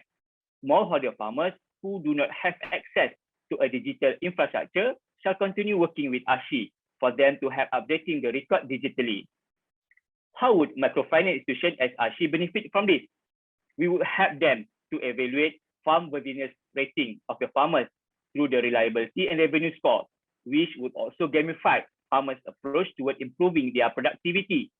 Speaker 12: Smallholder farmers who do not have access to a digital infrastructure shall continue working with ASHI for them to have updating the record digitally. How would microfinance institutions as ASHI benefit from this? We would help them to evaluate farm worthiness rating of the farmers through the reliability and revenue score, which would also gamify farmers' approach toward improving their productivity.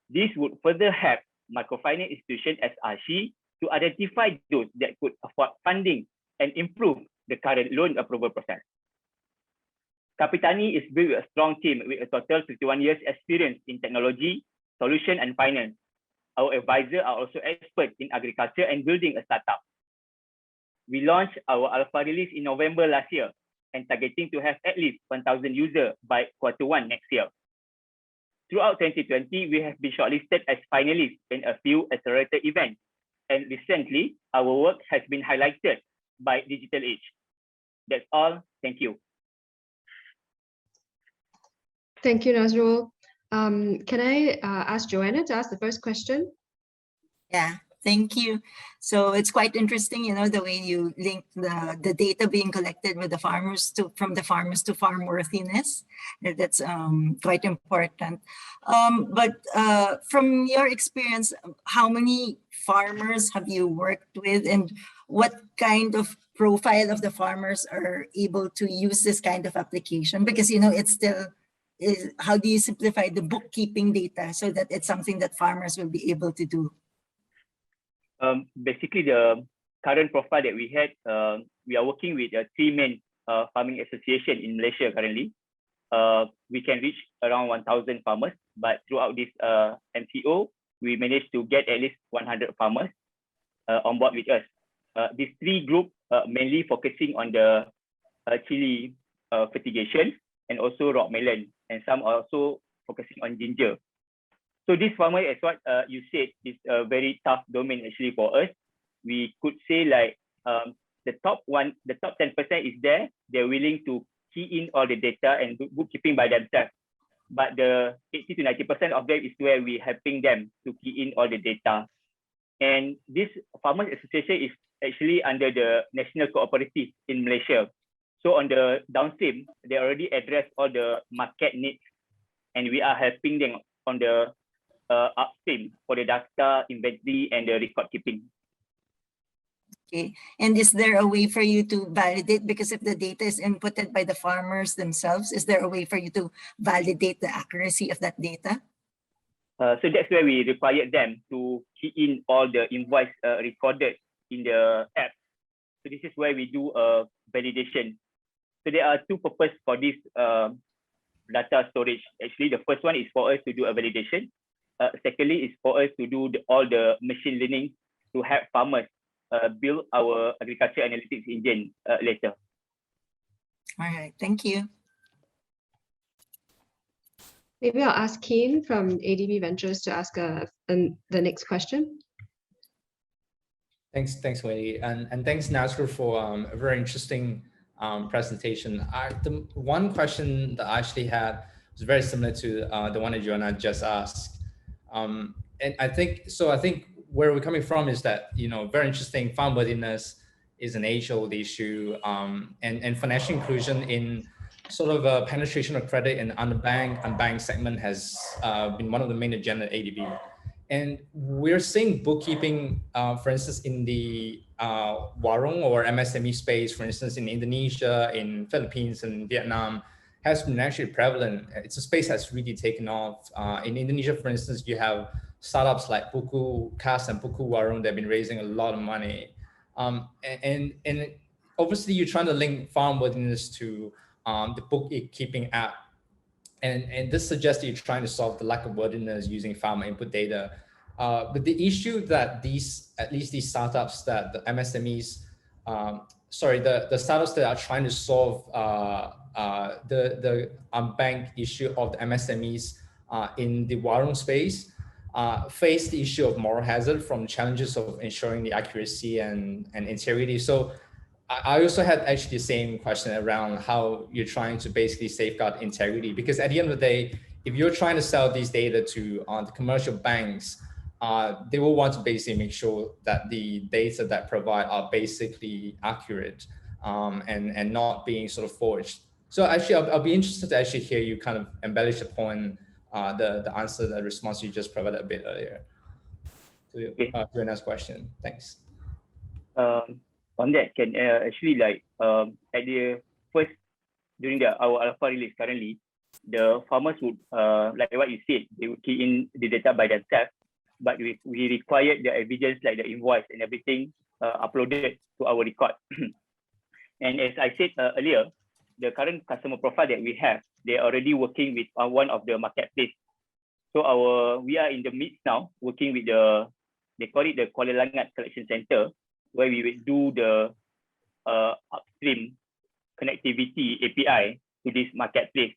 Speaker 12: This would further help microfinance institutions as ASHI to identify those that could afford funding and improve the current loan approval process. Kapitani is built with a strong team with a total 51 years experience in technology, solution, and finance. Our advisors are also experts in agriculture and building a startup. We launched our alpha release in November last year and targeting to have at least 1,000 users by Q1 next year. Throughout 2020, we have been shortlisted as finalists in a few accelerator events, and recently, our work has been highlighted by Digital Age. That's all. Thank you.
Speaker 2: Thank you, Nazrul. Can I ask Joanna to ask the first question?
Speaker 10: Yeah, thank you. So it's quite interesting, you know, the way you link the data being collected with the farmers from the farmers to farm worthiness. That's quite important. But from your experience, how many farmers have you worked with, and what kind of profile of the farmers are able to use this kind of application? Because, you know, it's still, how do you simplify the bookkeeping data so that it's something that farmers will be able to do?
Speaker 12: Basically, the current profile that we had, we are working with 3 main farming associations in Malaysia currently. We can reach around 1,000 farmers, but throughout this MCO, we managed to get at least 100 farmers on board with us. These 3 groups mainly focusing on the chili fertigation and also rock melon, and some are also focusing on ginger. So this farmer, as what you said, is a very tough domain actually for us. We could say like the top 10% is there. They're willing to key in all the data and do bookkeeping by themselves. But the 80 to 90% of them is where we're helping them to key in all the data. And this Farmers Association is actually under the National Cooperative in Malaysia. So on the downstream, they already address all the market needs, and we are helping them on the upstream for the data, inventory, and the record keeping.
Speaker 10: Okay, and is there a way for you to validate, because if the data is inputted by the farmers themselves, is there a way for you to validate the accuracy of that data?
Speaker 12: So that's where we required them to key in all the invoice recorded in the app. So this is where we do a validation. So there are 2 purposes for this data storage. Actually, the first one is for us to do a validation. Secondly, is for us to do all the machine learning to help farmers build our agriculture analytics engine later.
Speaker 10: All right, thank you.
Speaker 2: Maybe I'll ask Keen from ADB Ventures to ask the next question.
Speaker 3: Thanks, Wendy, and thanks Nazrul for a very interesting presentation. The one question that I actually had was very similar to the one that Joanna just asked. And I think where we're coming from is that, you know, very interesting, farm worthiness is an age-old issue, and financial inclusion in sort of a penetration of credit in underbanked and bank segment has been one of the main agenda at ADB. And we're seeing bookkeeping, for instance, in the warung or MSME space, for instance, in Indonesia, in Philippines, and Vietnam, has been actually prevalent. It's a space that's really taken off. In Indonesia, for instance, you have startups like Buku Kas and Buku Warung that have been raising a lot of money. And obviously, you're trying to link farm worthiness to the bookkeeping app. And this suggests that you're trying to solve the lack of worthiness using farmer input data. But the issue that at least these startups that the MSMEs, the startups that are trying to solve the unbanked issue of the MSMEs in the warung space face the issue of moral hazard from challenges of ensuring the accuracy and integrity. So I also had actually the same question around how you're trying to basically safeguard integrity, because at the end of the day, if you're trying to sell these data to the commercial banks, they will want to basically make sure that the data that provide are basically accurate. and not being sort of forged. So actually, I'll be interested to actually hear you kind of embellish upon the answer, the response you just provided a bit earlier to your next question. Thanks.
Speaker 12: On that, can actually like at the first during our alpha release currently, the farmers would like what you said, they would key in the data by themselves, but we required the evidence like the invoice and everything uploaded to our record. And as I said earlier, the current customer profile that we have, they're already working with one of the marketplace. So we are in the midst now working with they call it the Kuala Langat Collection Center, where we will do the upstream connectivity API to this marketplace.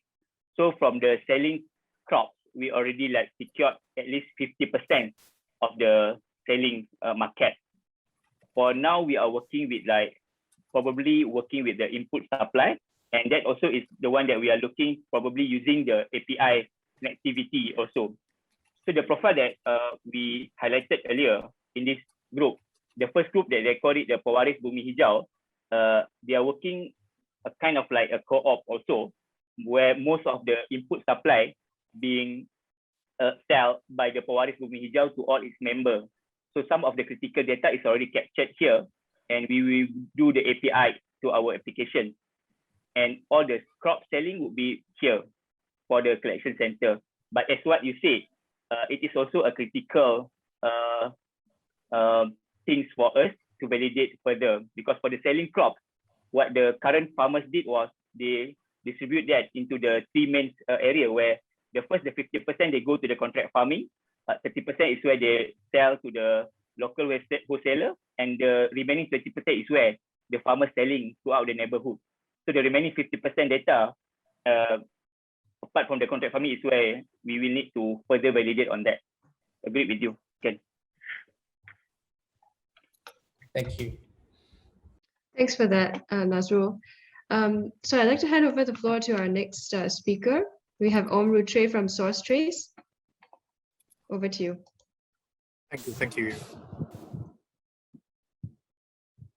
Speaker 12: So from the selling crops, we already like secured at least 50% of the selling market. For now, we are working with probably working with the input supply, and that also is the one that we are looking, probably using the API connectivity also. So the profile that we highlighted earlier in this group, the first group that they call it the Pewaris Bumi Hijau, they are working a kind of like a co-op also, where most of the input supply being sold by the Pewaris Bumi Hijau to all its members. So some of the critical data is already captured here, and we will do the API to our application. And all the crop selling will be here for the collection center. But as what you said, it is also a critical things for us to validate further, because for the selling crops, what the current farmers did was they distribute that into the three main area, where the 50% they go to the contract farming, 30% is where they sell to the local wholesaler, and the remaining 20% is where the farmers selling throughout the neighborhood. So the remaining 50% data, apart from the contract farming, is where we will need to further validate on that. Agree with you, Ken.
Speaker 3: Thank you.
Speaker 2: Thanks for that, Nazrul. So I'd like to hand over the floor to our next speaker. We have Om Rutre from SourceTrace. Over to you.
Speaker 13: Thank you.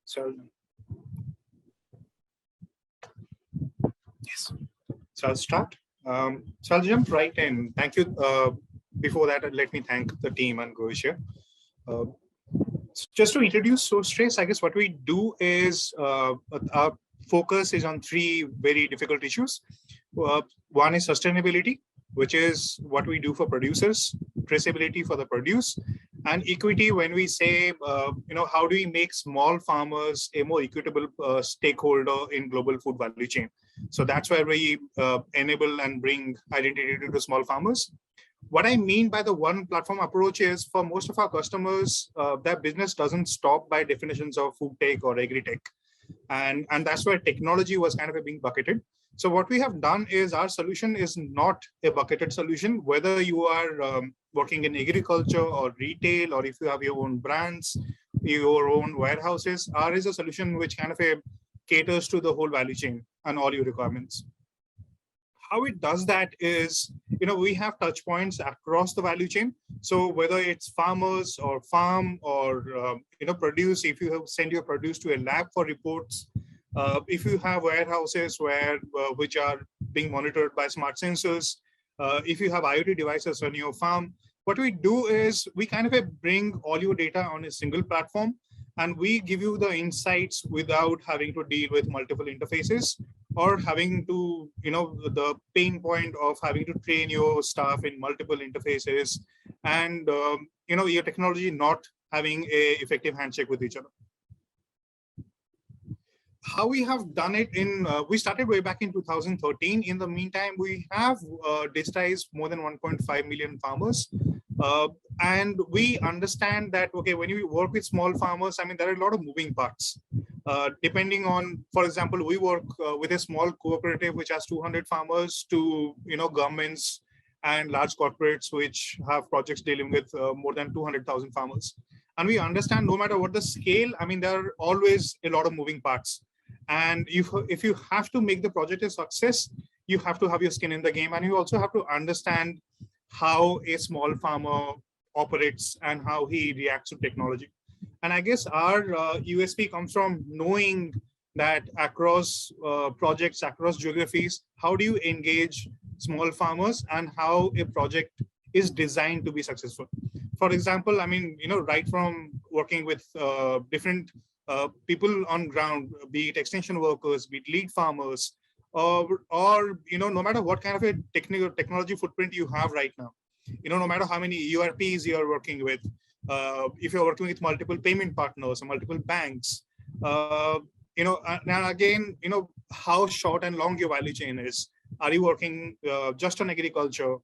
Speaker 13: So, yes, so I'll start. So I'll jump right in. Thank you. Before that, let me thank the team and Goisha. Just to introduce SourceTrace, I guess what we do is our focus is on three very difficult issues. One is sustainability, which is what we do for producers, traceability for the produce, and equity when we say, how do we make small farmers a more equitable stakeholder in global food value chain? So that's where we enable and bring identity to small farmers. What I mean by the one platform approach is for most of our customers, their business doesn't stop by definitions of food tech or agri-tech. And that's where technology was kind of being bucketed. So what we have done is our solution is not a bucketed solution, whether you are working in agriculture or retail, or if you have your own brands, your own warehouses, ours is a solution which kind of caters to the whole value chain and all your requirements. How it does that is, we have touch points across the value chain. So whether it's farmers or farm or, produce, if you have send your produce to a lab for reports, if you have warehouses which are being monitored by smart sensors, if you have IoT devices on your farm, what we do is we kind of bring all your data on a single platform, and we give you the insights without having to deal with multiple interfaces or having to, the pain point of having to train your staff in multiple interfaces and, your technology not having a effective handshake with each other. How we have done it we started way back in 2013. In the meantime, we have digitized more than 1.5 million farmers. And we understand that, okay, when you work with small farmers, there are a lot of moving parts. Depending on, for example, we work with a small cooperative which has 200 farmers to, governments and large corporates which have projects dealing with more than 200,000 farmers. And we understand no matter what the scale, there are always a lot of moving parts. And if you have to make the project a success, you have to have your skin in the game, and you also have to understand how a small farmer operates and how he reacts to technology. And I guess our USP comes from knowing that across projects, across geographies, how do you engage small farmers and how a project is designed to be successful? For example, I mean, right from working with different people on ground, be it extension workers, be it lead farmers, or no matter what kind of a technology footprint you have right now, no matter how many ERPs you are working with, if you're working with multiple payment partners or multiple banks, and again, how short and long your value chain is. Are you working just on agriculture?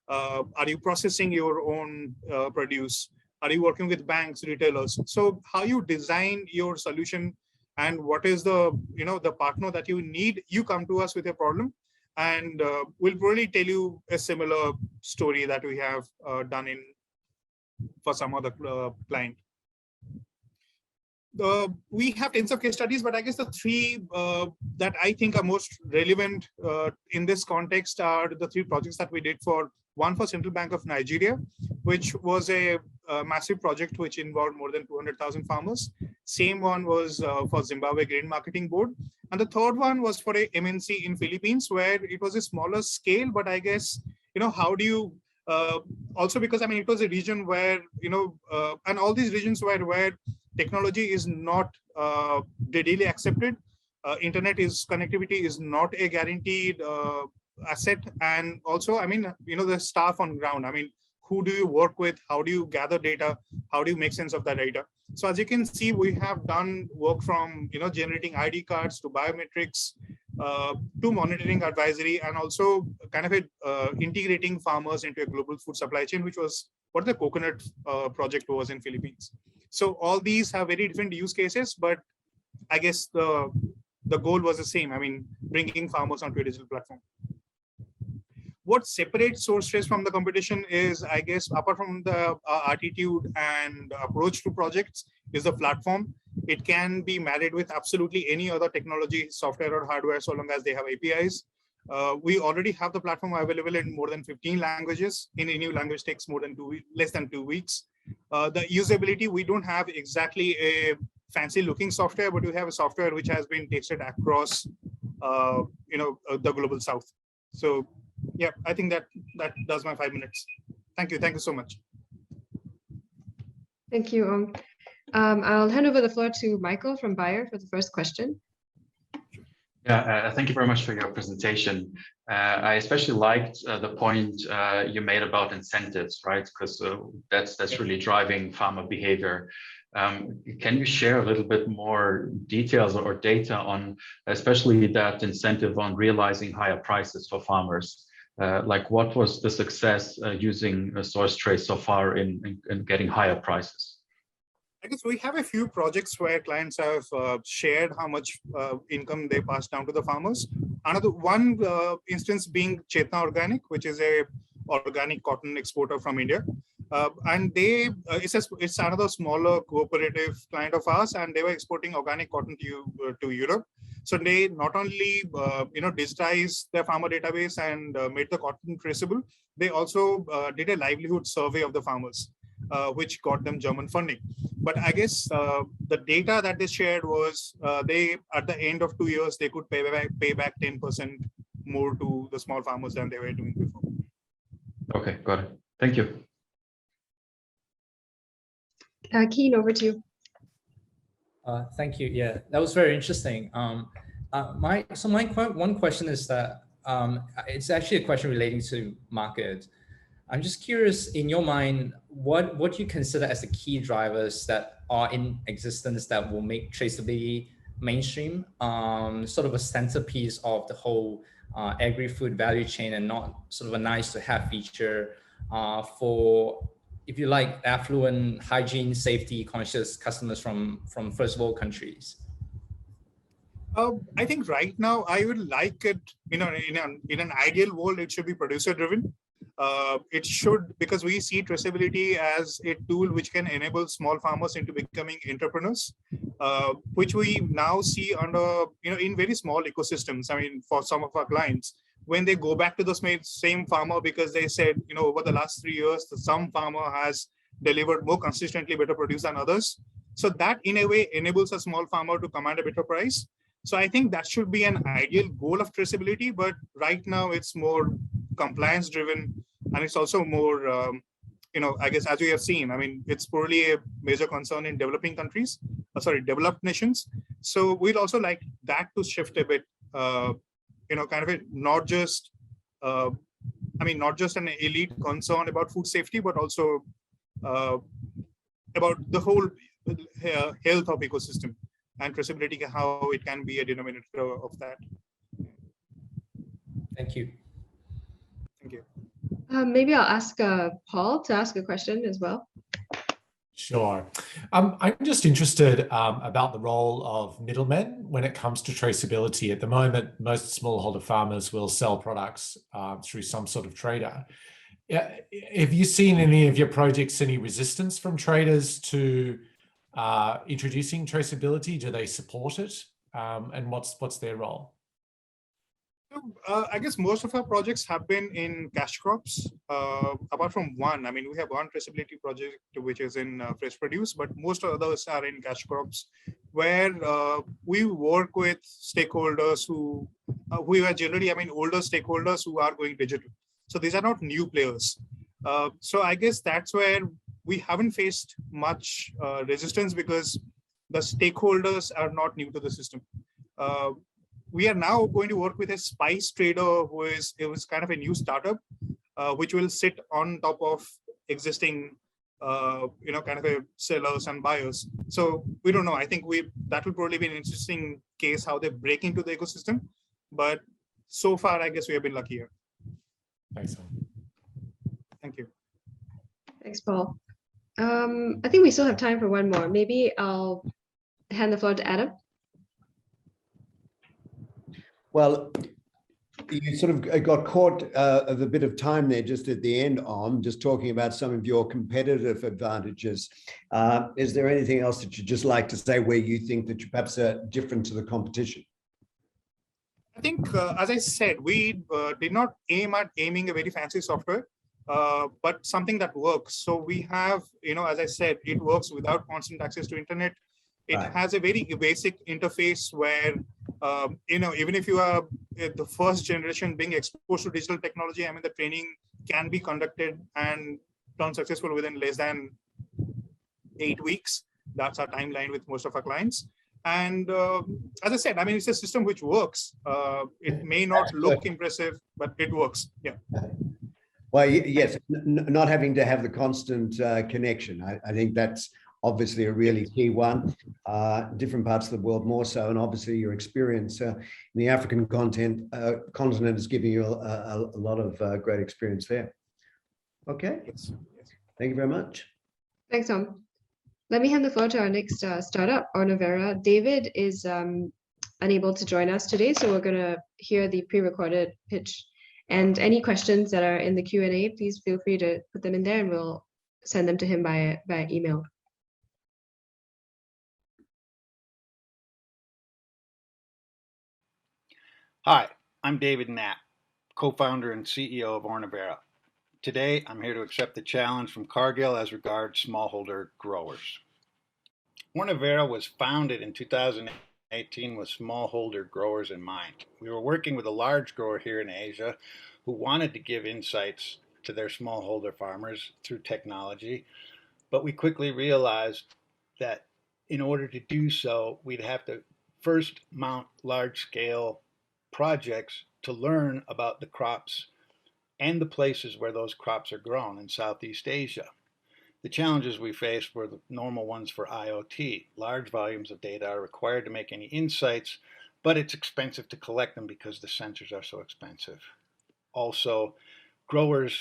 Speaker 13: Are you processing your own produce? Are you working with banks, retailers? So how you design your solution and what is the the partner that you need, you come to us with a problem, and we'll probably tell you a similar story that we have done for some other client. We have tens of case studies, but I guess the three that I think are most relevant in this context are the three projects that we did for one for Central Bank of Nigeria, which was a massive project which involved more than 200,000 farmers. Same one was for Zimbabwe Grain Marketing Board. And the third one was for a MNC in Philippines, where it was a smaller scale, but I guess, how do you, also because, I mean, it was a region where, and all these regions where technology is not readily accepted. Internet connectivity is not a guaranteed asset. And also, I mean, the staff on ground, I mean, who do you work with? How do you gather data? How do you make sense of that data? So as you can see, we have done work from, generating ID cards to biometrics, to monitoring advisory, and also kind of integrating farmers into a global food supply chain, which was what the coconut project was in Philippines. So all these have very different use cases, but I guess the goal was the same. I mean, bringing farmers onto a digital platform. What separates SourceTrace from the competition is, I guess, apart from the attitude and approach to projects, is the platform. It can be married with absolutely any other technology, software or hardware, so long as they have APIs. We already have the platform available in more than 15 languages. Any new language takes less than 2 weeks. The usability, we don't have exactly a fancy looking software, but we have a software which has been tested across the global south. So yeah, I think that does my 5 minutes. Thank you so much.
Speaker 2: Thank you. I'll hand over the floor to Michael from Bayer for the first question.
Speaker 5: Yeah, thank you very much for your presentation. I especially liked the point you made about incentives, right? Because that's really driving farmer behavior. Can you share a little bit more details or data on, especially that incentive on realizing higher prices for farmers? Like, what was the success using SourceTrace so far in getting higher prices?
Speaker 13: I guess we have a few projects where clients have shared how much income they pass down to the farmers. Another one instance being Chetna Organic, which is a organic cotton exporter from India. And it's another smaller cooperative client of ours, and they were exporting organic cotton to Europe. So they not only digitized their farmer database and made the cotton traceable, they also did a livelihood survey of the farmers, which got them German funding. But I guess the data that they shared was they, at the end of 2 years, they could pay back 10% more to the small farmers than they were doing before.
Speaker 5: Okay, got it. Thank you.
Speaker 2: Keen, over to you.
Speaker 3: Thank you. Yeah, that was very interesting. My one question is that it's actually a question relating to market. I'm just curious, in your mind, what do you consider as the key drivers that are in existence that will make traceability mainstream, sort of a centerpiece of the whole agri-food value chain, and not sort of a nice to have feature for, if you like, affluent, hygiene, safety conscious customers from first world countries?
Speaker 13: I think right now I would like it, in an ideal world, it should be producer driven. It should, because we see traceability as a tool which can enable small farmers into becoming entrepreneurs, which we now see under, in very small ecosystems. I mean, for some of our clients, when they go back to the same farmer because they said, over the last 3 years, some farmer has delivered more consistently better produce than others. So that in a way enables a small farmer to command a better price. So I think that should be an ideal goal of traceability, but right now it's more compliance driven, and it's also more, I guess as we have seen, I mean, it's probably a major concern in developing countries, developed nations. So we'd also like that to shift a bit, kind of not just, not just an elite concern about food safety, but also about the whole health of ecosystem and traceability, how it can be a denominator of that.
Speaker 3: Thank you.
Speaker 13: Thank you.
Speaker 2: Maybe I'll ask Paul to ask a question as well.
Speaker 14: Sure. I'm just interested about the role of middlemen when it comes to traceability. At the moment, most smallholder farmers will sell products through some sort of trader. Have you seen any of your projects any resistance from traders to introducing traceability? Do they support it? And what's their role?
Speaker 13: I guess most of our projects have been in cash crops, apart from one. I mean, we have one traceability project which is in fresh produce, but most of others are in cash crops, where we work with stakeholders who are generally, older stakeholders who are going digital. So these are not new players. So I guess that's where we haven't faced much resistance, because the stakeholders are not new to the system. We are now going to work with a spice trader it was kind of a new startup, which will sit on top of existing, kind of a sellers and buyers. So we don't know. I think that will probably be an interesting case how they break into the ecosystem. But so far, I guess we have been luckier.
Speaker 14: Thanks.
Speaker 13: Thank you.
Speaker 2: Thanks, Paul. I think we still have time for one more. Maybe I'll hand the floor to Adam.
Speaker 1: Well, you sort of got caught of a bit of time there just at the end, just talking about some of your competitive advantages. Is there anything else that you'd just like to say where you think that you perhaps are different to the competition?
Speaker 13: I think, as I said, we did not aim at aiming a very fancy software, but something that works. So we have, as I said, it works without constant access to internet. It has a very basic interface where, even if you are the first generation being exposed to digital technology, the training can be conducted and turn successful within less than 8 weeks. That's our timeline with most of our clients. And as I said, it's a system which works. It may not look impressive, but it works. Yeah.
Speaker 1: Well, yes, not having to have the constant connection. I think that's obviously a really key one. Different parts of the world more so, and obviously your experience in the African continent is giving you a lot of great experience there. Okay, thank you very much.
Speaker 2: Thanks, Tom. Let me hand the floor to our next startup, Ornavera. David is unable to join us today, so we're going to hear the pre-recorded pitch. And any questions that are in the Q&A, please feel free to put them in there, and we'll send them to him by email.
Speaker 15: Hi, I'm David Knapp, co-founder and CEO of Ornavera. Today, I'm here to accept the challenge from Cargill as regards smallholder growers. Ornavera was founded in 2018 with smallholder growers in mind. We were working with a large grower here in Asia who wanted to give insights to their smallholder farmers through technology, but we quickly realized that in order to do so, we'd have to first mount large-scale projects to learn about the crops and the places where those crops are grown in Southeast Asia. The challenges we faced were the normal ones for IoT. Large volumes of data are required to make any insights, but it's expensive to collect them because the sensors are so expensive. Also, growers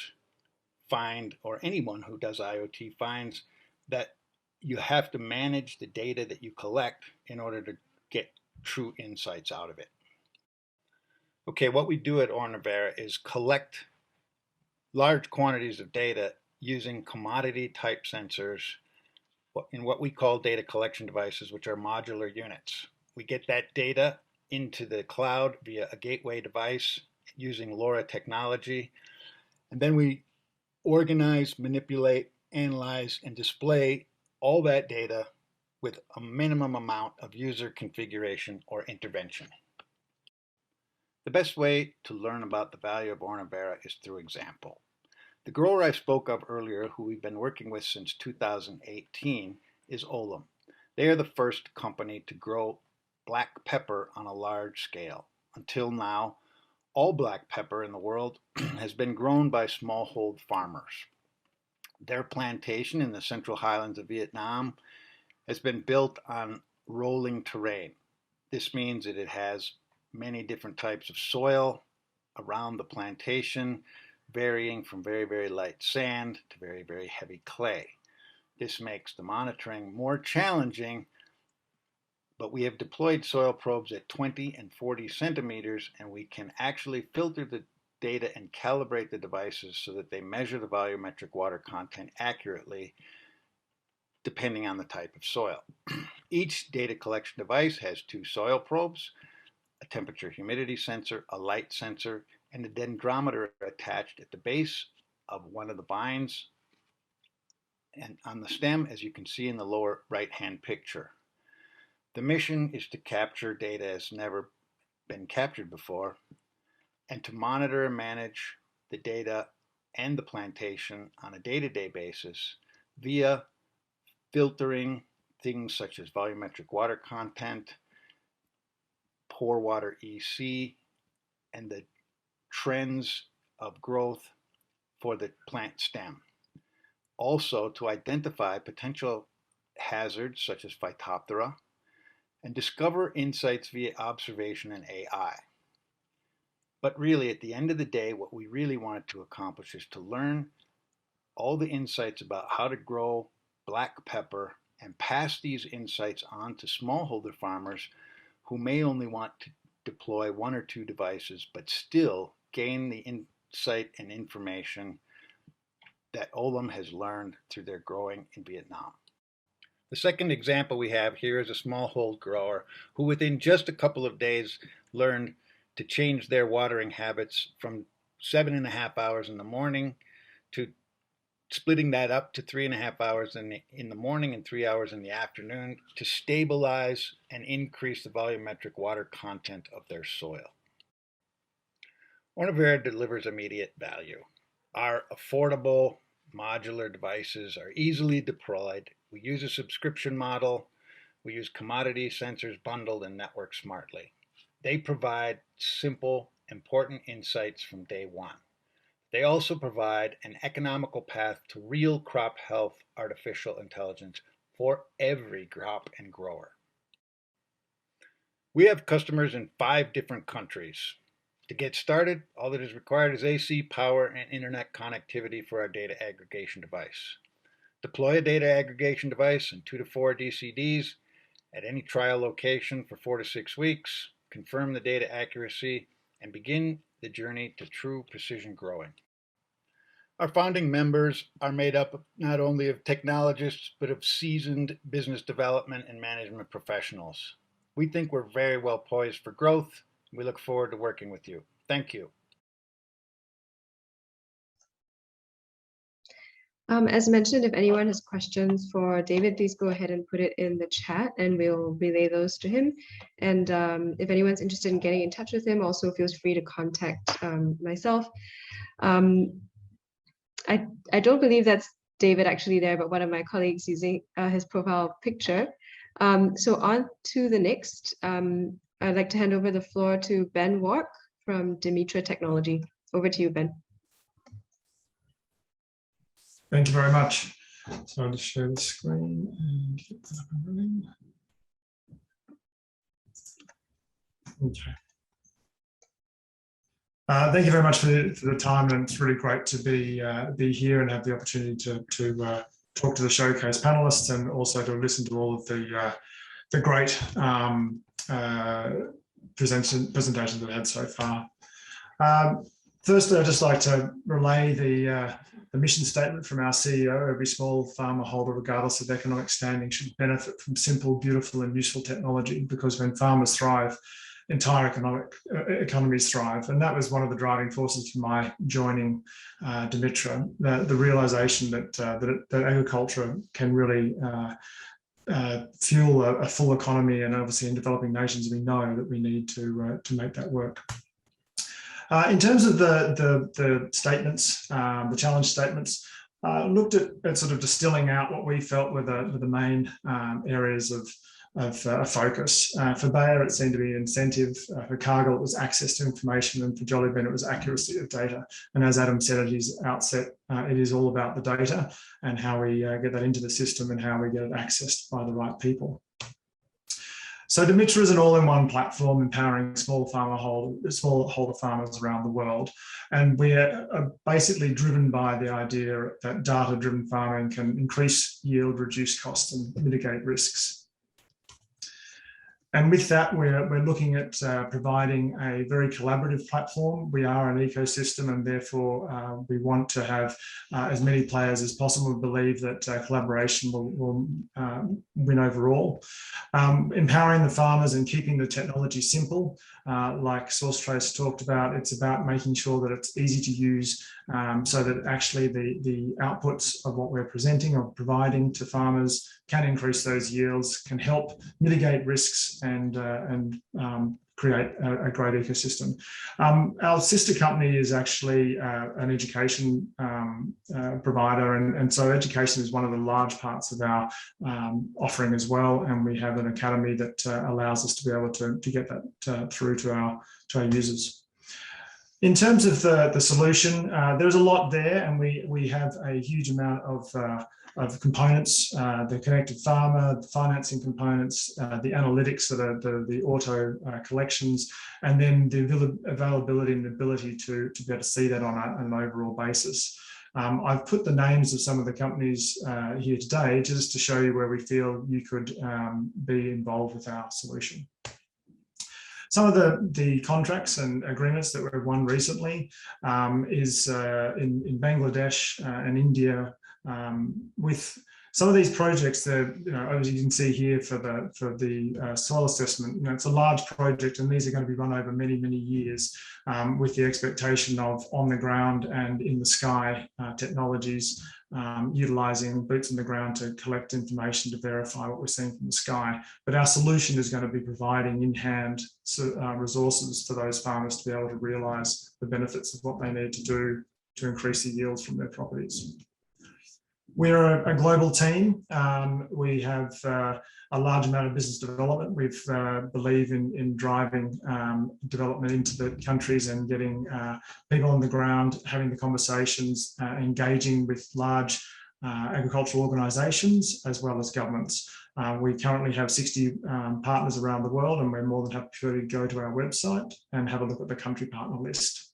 Speaker 15: find, or anyone who does IoT finds, that you have to manage the data that you collect in order to get true insights out of it. Okay, what we do at Ornavera is collect large quantities of data using commodity type sensors in what we call data collection devices, which are modular units. We get that data into the cloud via a gateway device using LoRa technology, and then we organize, manipulate, analyze, and display all that data with a minimum amount of user configuration or intervention. The best way to learn about the value of Ornavera is through example. The grower I spoke of earlier, who we've been working with since 2018, is Olam. They are the first company to grow black pepper on a large scale. Until now, all black pepper in the world has been grown by smallhold farmers. Their plantation in the central highlands of Vietnam has been built on rolling terrain. This means that it has many different types of soil around the plantation, varying from very, very light sand to very, very heavy clay. This makes the monitoring more challenging, but we have deployed soil probes at 20 and 40 centimeters, and we can actually filter the data and calibrate the devices so that they measure the volumetric water content accurately depending on the type of soil. Each data collection device has 2 soil probes, a temperature humidity sensor, a light sensor, and a dendrometer attached at the base of one of the vines and on the stem, as you can see in the lower right-hand picture. The mission is to capture data as never been captured before and to monitor and manage the data and the plantation on a day-to-day basis via filtering things such as volumetric water content, pore water EC, and the trends of growth for the plant stem. Also to identify potential hazards such as Phytophthora and discover insights via observation and AI. But really, at the end of the day, what we really wanted to accomplish is to learn all the insights about how to grow black pepper and pass these insights on to smallholder farmers who may only want to deploy 1 or 2 devices, but still gain the insight and information that Olam has learned through their growing in Vietnam. The second example we have here is a smallhold grower who within just a couple of days learned to change their watering habits from 7.5 hours in the morning to splitting that up to 3.5 hours in the morning and 3 hours in the afternoon to stabilize and increase the volumetric water content of their soil. Ornavera delivers immediate value. Our affordable modular devices are easily deployed. We use a subscription model. We use commodity sensors bundled and networked smartly. They provide simple, important insights from day one. They also provide an economical path to real crop health artificial intelligence for every crop and grower. We have customers in 5 different countries. To get started, all that is required is AC power and internet connectivity for our data aggregation device. Deploy a data aggregation device and 2 to 4 DCDs at any trial location for 4 to 6 weeks, confirm the data accuracy, and begin the journey to true precision growing. Our founding members are made up not only of technologists, but of seasoned business development and management professionals. We think we're very well poised for growth. We look forward to working with you. Thank you.
Speaker 2: As mentioned, if anyone has questions for David, please go ahead and put it in the chat and we'll relay those to him. And if anyone's interested in getting in touch with him, also feel free to contact myself. I don't believe that's David actually there, but one of my colleagues using his profile picture. So on to the next. I'd like to hand over the floor to Ben Wark from Dimitra Technology. Over to you, Ben.
Speaker 16: Thank you very much. So I'll just share the screen and get that up and running. Okay. Thank you very much for the time, and it's really great to be here and have the opportunity to talk to the showcase panelists and also to listen to all of the great presentations we've had so far. Firstly, I'd just like to relay the mission statement from our CEO. Every small farmer holder, regardless of economic standing, should benefit from simple, beautiful, and useful technology, because when farmers thrive, entire economies thrive. And that was one of the driving forces for my joining Dimitra, the realization that agriculture can really fuel a full economy, and obviously in developing nations, we know that we need to make that work. In terms of the statements, the challenge statements, looked at sort of distilling out what we felt were the main areas of focus. For Bayer, it seemed to be incentive. For Cargill, it was access to information, and for Jollibee, it was accuracy of data. And as Adam said at his outset, it is all about the data and how we get that into the system and how we get it accessed by the right people. So Dimitra is an all-in-one platform empowering smallholder farmers around the world. And we are basically driven by the idea that data-driven farming can increase yield, reduce costs, and mitigate risks. And with that, we're looking at providing a very collaborative platform. We are an ecosystem, and therefore we want to have as many players as possible. We believe that collaboration will win overall. Empowering the farmers and keeping the technology simple, like SourceTrace talked about, it's about making sure that it's easy to use, so that actually the outputs of what we're presenting or providing to farmers can increase those yields, can help mitigate risks, and create a great ecosystem. Our sister company is actually an education provider, and so education is one of the large parts of our offering as well, and we have an academy that allows us to be able to get that through to our users. In terms of the solution, there's a lot there, and we have a huge amount of components, the connected farmer, the financing components, the analytics that are the auto collections, and then the availability and ability to be able to see that on an overall basis. I've put the names of some of the companies here today just to show you where we feel you could be involved with our solution. Some of the contracts and agreements that we've won recently is in Bangladesh and India, with some of these projects that, as you can see here for the soil assessment, it's a large project, and these are going to be run over many, many years, with the expectation of on the ground and in the sky technologies, utilising boots on the ground to collect information to verify what we're seeing from the sky. But our solution is going to be providing in-hand resources for those farmers to be able to realise the benefits of what they need to do to increase the yields from their properties. We're a global team. We have a large amount of business development. We believe in driving development into the countries and getting people on the ground, having the conversations, engaging with large agricultural organisations as well as governments. We currently have 60 partners around the world, and we're more than happy to go to our website and have a look at the country partner list.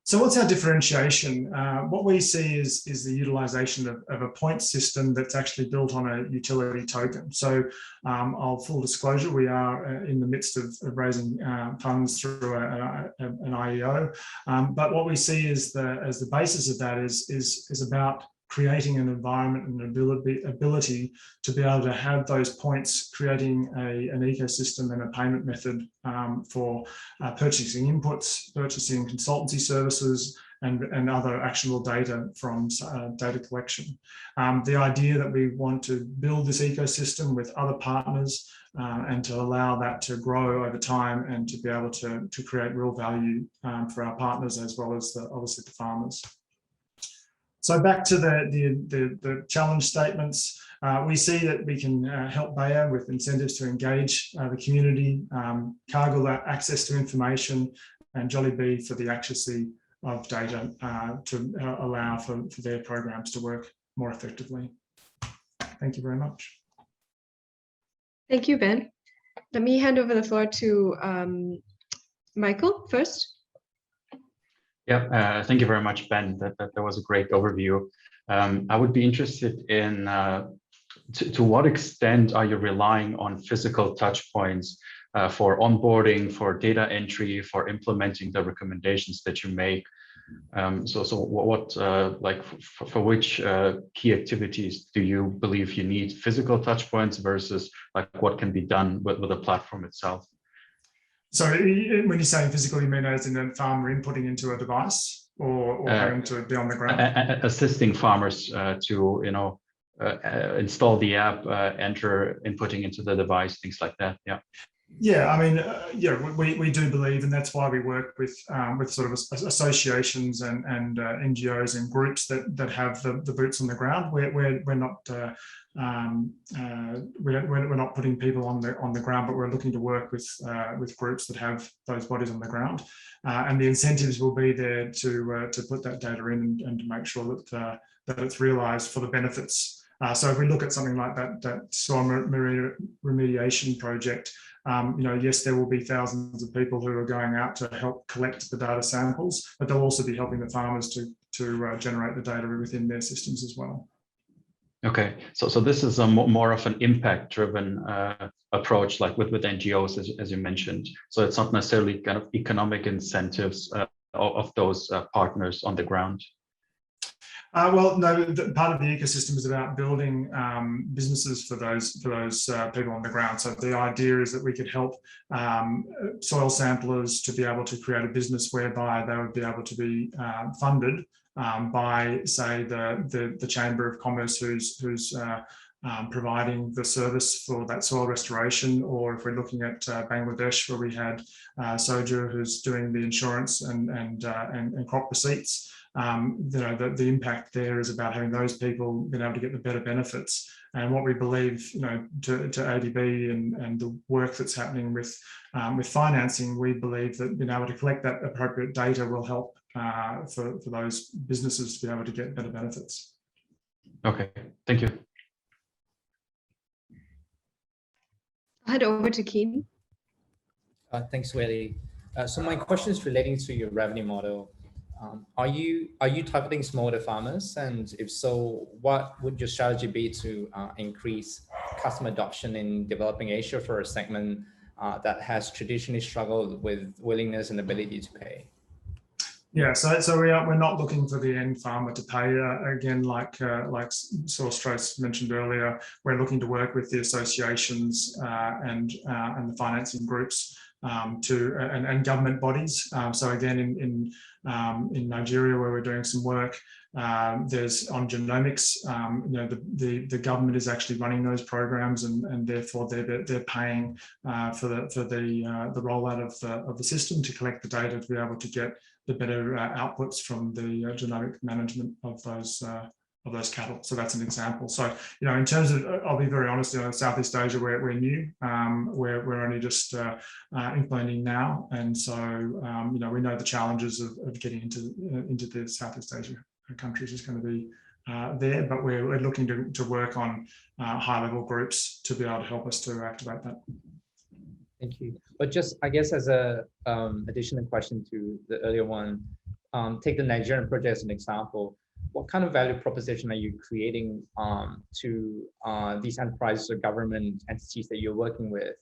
Speaker 16: So what's our differentiation? What we see is the utilisation of a point system that's actually built on a utility token. So full disclosure, we are in the midst of raising funds through an IEO. But what we see is as the basis of that is about creating an environment and an ability to be able to have those points, creating an ecosystem and a payment method for purchasing inputs, purchasing consultancy services, and other actionable data from data collection. The idea that we want to build this ecosystem with other partners and to allow that to grow over time and to be able to create real value for our partners as well as obviously the farmers. So back to the challenge statements, we see that we can help Bayer with incentives to engage the community, Cargill access to information, and Jollibee for the accuracy of data to allow for their programs to work more effectively. Thank you very much.
Speaker 2: Thank you, Ben. Let me hand over the floor to Michael first.
Speaker 5: Yeah, thank you very much, Ben. That was a great overview. I would be interested in to what extent are you relying on physical touch points for onboarding, for data entry, for implementing the recommendations that you make? So what like for which key activities do you believe you need physical touch points versus like what can be done with the platform itself?
Speaker 16: So when you're saying physical, you mean as in a farmer inputting into a device or having to be on the ground?
Speaker 5: Assisting farmers to, install the app, enter inputting into the device, things like that. Yeah.
Speaker 16: Yeah, I mean, we do believe, and that's why we work with sort of associations and NGOs and groups that have the boots on the ground. We're not putting people on the ground, but we're looking to work with groups that have those bodies on the ground, and the incentives will be there to put that data in and to make sure that it's realised for the benefits. So if we look at something like that soil remediation project. Yes, there will be thousands of people who are going out to help collect the data samples, but they'll also be helping the farmers to generate the data within their systems as well.
Speaker 5: Okay, so this is a more of an impact-driven approach, like with NGOs, as you mentioned. So it's not necessarily kind of economic incentives of those partners on the ground.
Speaker 16: Well, no, part of the ecosystem is about building businesses for those people on the ground. So the idea is that we could help soil samplers to be able to create a business whereby they would be able to be funded by, say, the Chamber of Commerce who's providing the service for that soil restoration, or if we're looking at Bangladesh, where we had Soja, who's doing the insurance and crop receipts. The impact there is about having those people being able to get the better benefits. And what we believe, to ADB and the work that's happening with financing, we believe that being able to collect that appropriate data will help for those businesses to be able to get better benefits.
Speaker 5: Okay, thank you.
Speaker 2: I'll head over to Keen.
Speaker 3: Thanks, Willie. So my question is relating to your revenue model. Are you targeting smallholder farmers? And if so, what would your strategy be to increase customer adoption in developing Asia for a segment that has traditionally struggled with willingness and ability to pay?
Speaker 16: Yeah, so we're not looking for the end farmer to pay. Again, like Saul Stross mentioned earlier, we're looking to work with the associations and the financing groups and government bodies. So again, in Nigeria, where we're doing some work, there's on genomics. The government is actually running those programs, and therefore they're paying for the rollout of the system to collect the data to be able to get the better outputs from the genomic management of those cattle. So that's an example. So, in terms of, I'll be very honest, Southeast Asia, we're new. We're only just implementing now. And so, we know the challenges of getting into the Southeast Asia countries is going to be there, but we're looking to work on high-level groups to be able to help us to activate that.
Speaker 3: Thank you. But just, I guess, as a additional question to the earlier one, take the Nigerian project as an example. What kind of value proposition are you creating to these enterprises or government entities that you're working with,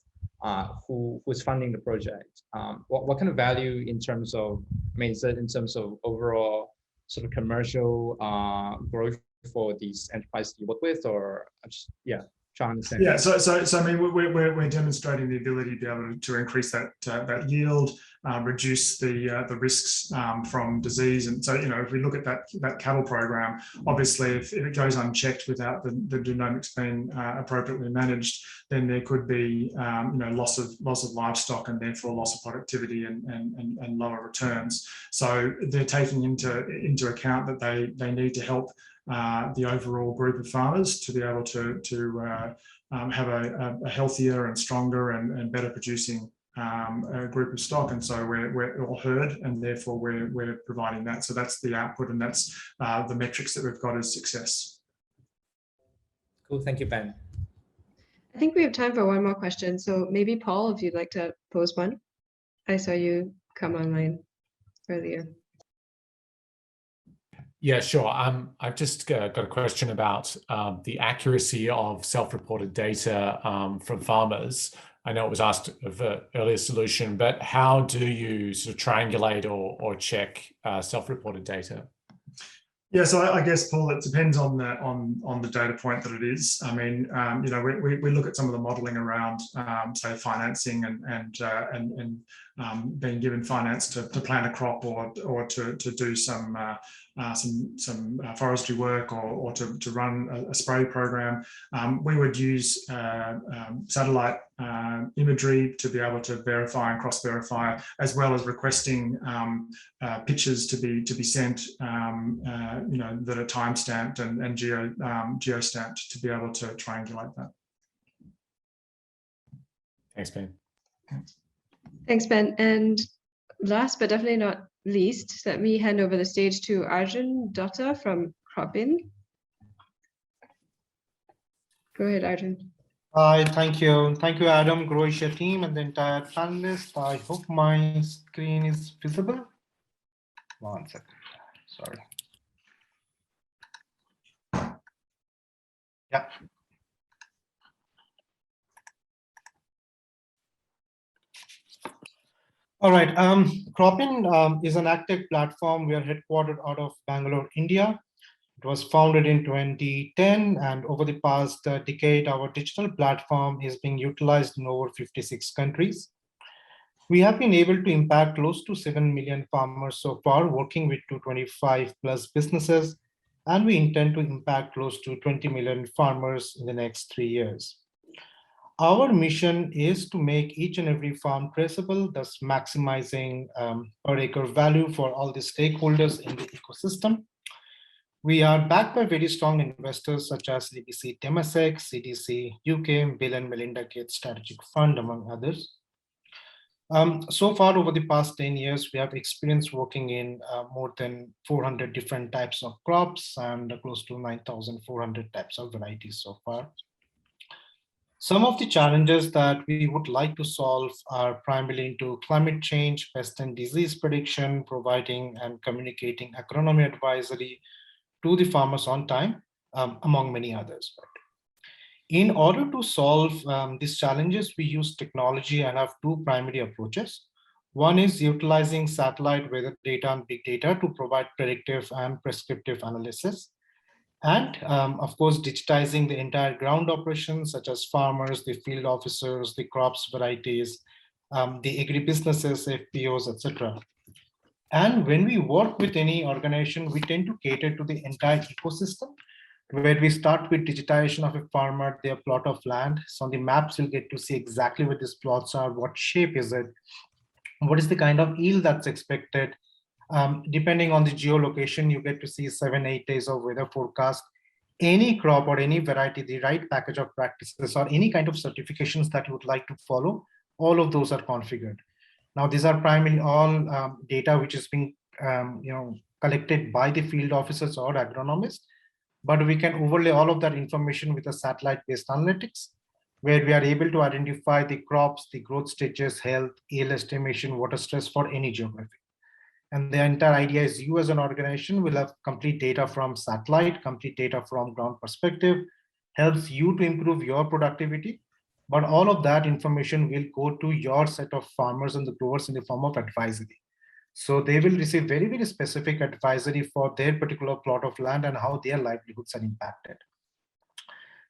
Speaker 3: who's funding the project? What kind of value in terms of, in terms of overall sort of commercial growth for these enterprises you work with, or just, trying to understand?
Speaker 16: Yeah, so I mean, we're demonstrating the ability to be able to increase that yield, reduce the risks from disease. And so, if we look at that cattle program, obviously, if it goes unchecked without the genomics being appropriately managed, then there could be loss of livestock and therefore loss of productivity and lower returns. So they're taking into account that they need to help the overall group of farmers to be able to have a healthier and stronger and better producing group of stock. And so we're all heard, and therefore we're providing that. So that's the output, and that's the metrics that we've got as success.
Speaker 3: Cool, thank you, Ben.
Speaker 2: I think we have time for one more question. So maybe Paul, if you'd like to pose one. I saw you come online earlier.
Speaker 14: Yeah, sure. I've just got a question about the accuracy of self-reported data from farmers. I know it was asked of an earlier solution, but how do you sort of triangulate or check self-reported data?
Speaker 16: Yeah, so I guess, Paul, it depends on the data point that it is. I mean, we look at some of the modelling around, say, financing and being given finance to plant a crop or to do some forestry work or to run a spray program. We would use satellite imagery to be able to verify and cross-verify, as well as requesting pictures to be sent, that are time-stamped and geo-stamped to be able to triangulate that.
Speaker 14: Thanks, Ben.
Speaker 2: Thanks, Ben. And last but definitely not least, let me hand over the stage to Arjun Datta from Cropin. Go ahead, Arjun.
Speaker 17: Hi, thank you. Thank you, Adam, Croatia team, and the entire panelists. I hope my screen is visible. 1 second, sorry. Yeah. All right, Cropin is an AgTech platform. We are headquartered out of Bangalore, India. It was founded in 2010, and over the past decade, our digital platform is being utilized in over 56 countries. We have been able to impact close to 7 million farmers so far, working with 225 plus businesses, and we intend to impact close to 20 million farmers in the next 3 years. Our mission is to make each and every farm traceable, thus maximizing per acre value for all the stakeholders in the ecosystem. We are backed by very strong investors such as CBC Temasek, CDC UK, Bill and Melinda Gates Strategic Fund, among others. So far, over the past 10 years, we have experience working in more than 400 different types of crops and close to 9,400 types of varieties so far. Some of the challenges that we would like to solve are primarily into climate change, pest and disease prediction, providing and communicating agronomy advisory to the farmers on time, among many others. In order to solve these challenges, we use technology and have two primary approaches. One is utilizing satellite weather data and big data to provide predictive and prescriptive analysis. And of course, digitizing the entire ground operations, such as farmers, the field officers, the crops varieties, the agribusinesses, FPOs, etc. And when we work with any organization, we tend to cater to the entire ecosystem, where we start with digitization of a farmer, their plot of land. So on the maps, you'll get to see exactly where these plots are, what shape is it, what is the kind of yield that's expected. Depending on the geolocation, you get to see 7-8 days of weather forecast. Any crop or any variety, the right package of practices or any kind of certifications that you would like to follow, all of those are configured. Now, these are primarily all data which is being collected by the field officers or agronomists, but we can overlay all of that information with a satellite-based analytics, where we are able to identify the crops, the growth stages, health, yield estimation, water stress for any geography. And the entire idea is you as an organization will have complete data from satellite, complete data from ground perspective, helps you to improve your productivity. But all of that information will go to your set of farmers and the growers in the form of advisory. So they will receive very, very specific advisory for their particular plot of land and how their livelihoods are impacted.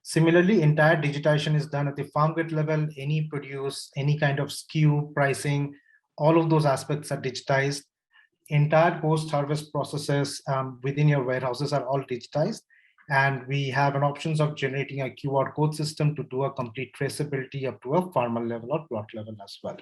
Speaker 17: Similarly, entire digitization is done at the farm gate level. Any produce, any kind of SKU pricing, all of those aspects are digitized. Entire post-harvest processes within your warehouses are all digitized. And we have an options of generating a QR code system to do a complete traceability up to a farmer level or plot level as well.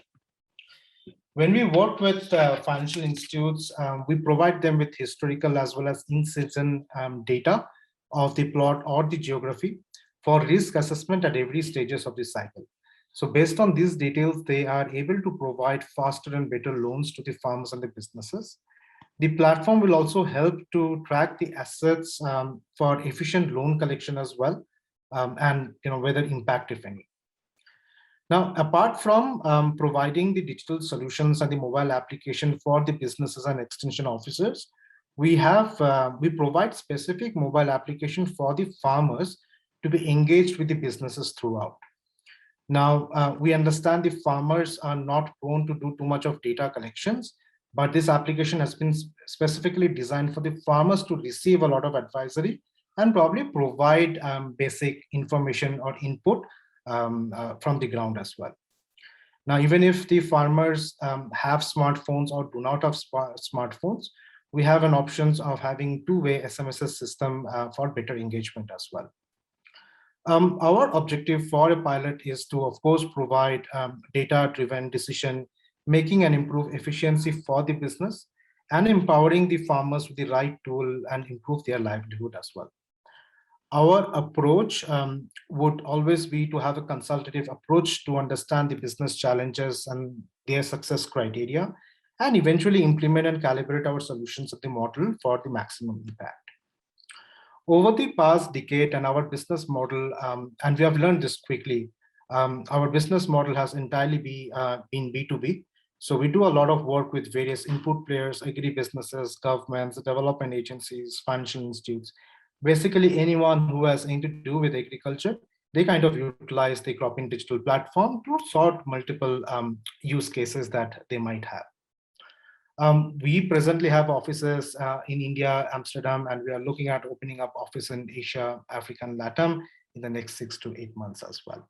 Speaker 17: When we work with financial institutes, we provide them with historical as well as in-season data of the plot or the geography for risk assessment at every stages of the cycle. So based on these details, they are able to provide faster and better loans to the farmers and the businesses. The platform will also help to track the assets for efficient loan collection as well, and whether impact, if any. Now, apart from providing the digital solutions and the mobile application for the businesses and extension officers, we provide specific mobile application for the farmers to be engaged with the businesses throughout. Now, we understand the farmers are not prone to do too much of data collections, but this application has been specifically designed for the farmers to receive a lot of advisory and probably provide basic information or input from the ground as well. Now, even if the farmers have smartphones or do not have smartphones, we have an options of having two-way SMS system for better engagement as well. Our objective for a pilot is to, of course, provide data-driven decision making and improve efficiency for the business, and empowering the farmers with the right tool and improve their livelihood as well. Our approach would always be to have a consultative approach to understand the business challenges and their success criteria, and eventually implement and calibrate our solutions of the model for the maximum impact. Over the past decade and our business model, and we have learned this quickly, our business model has entirely been B2B. So we do a lot of work with various input players, agri-businesses, governments, development agencies, financial institutes, basically anyone who has anything to do with agriculture. They kind of utilize the Cropin digital platform to sort multiple use cases that they might have. We presently have offices in India, Amsterdam, and we are looking at opening up office in Asia, Africa, and LATAM in the next 6 to 8 months as well.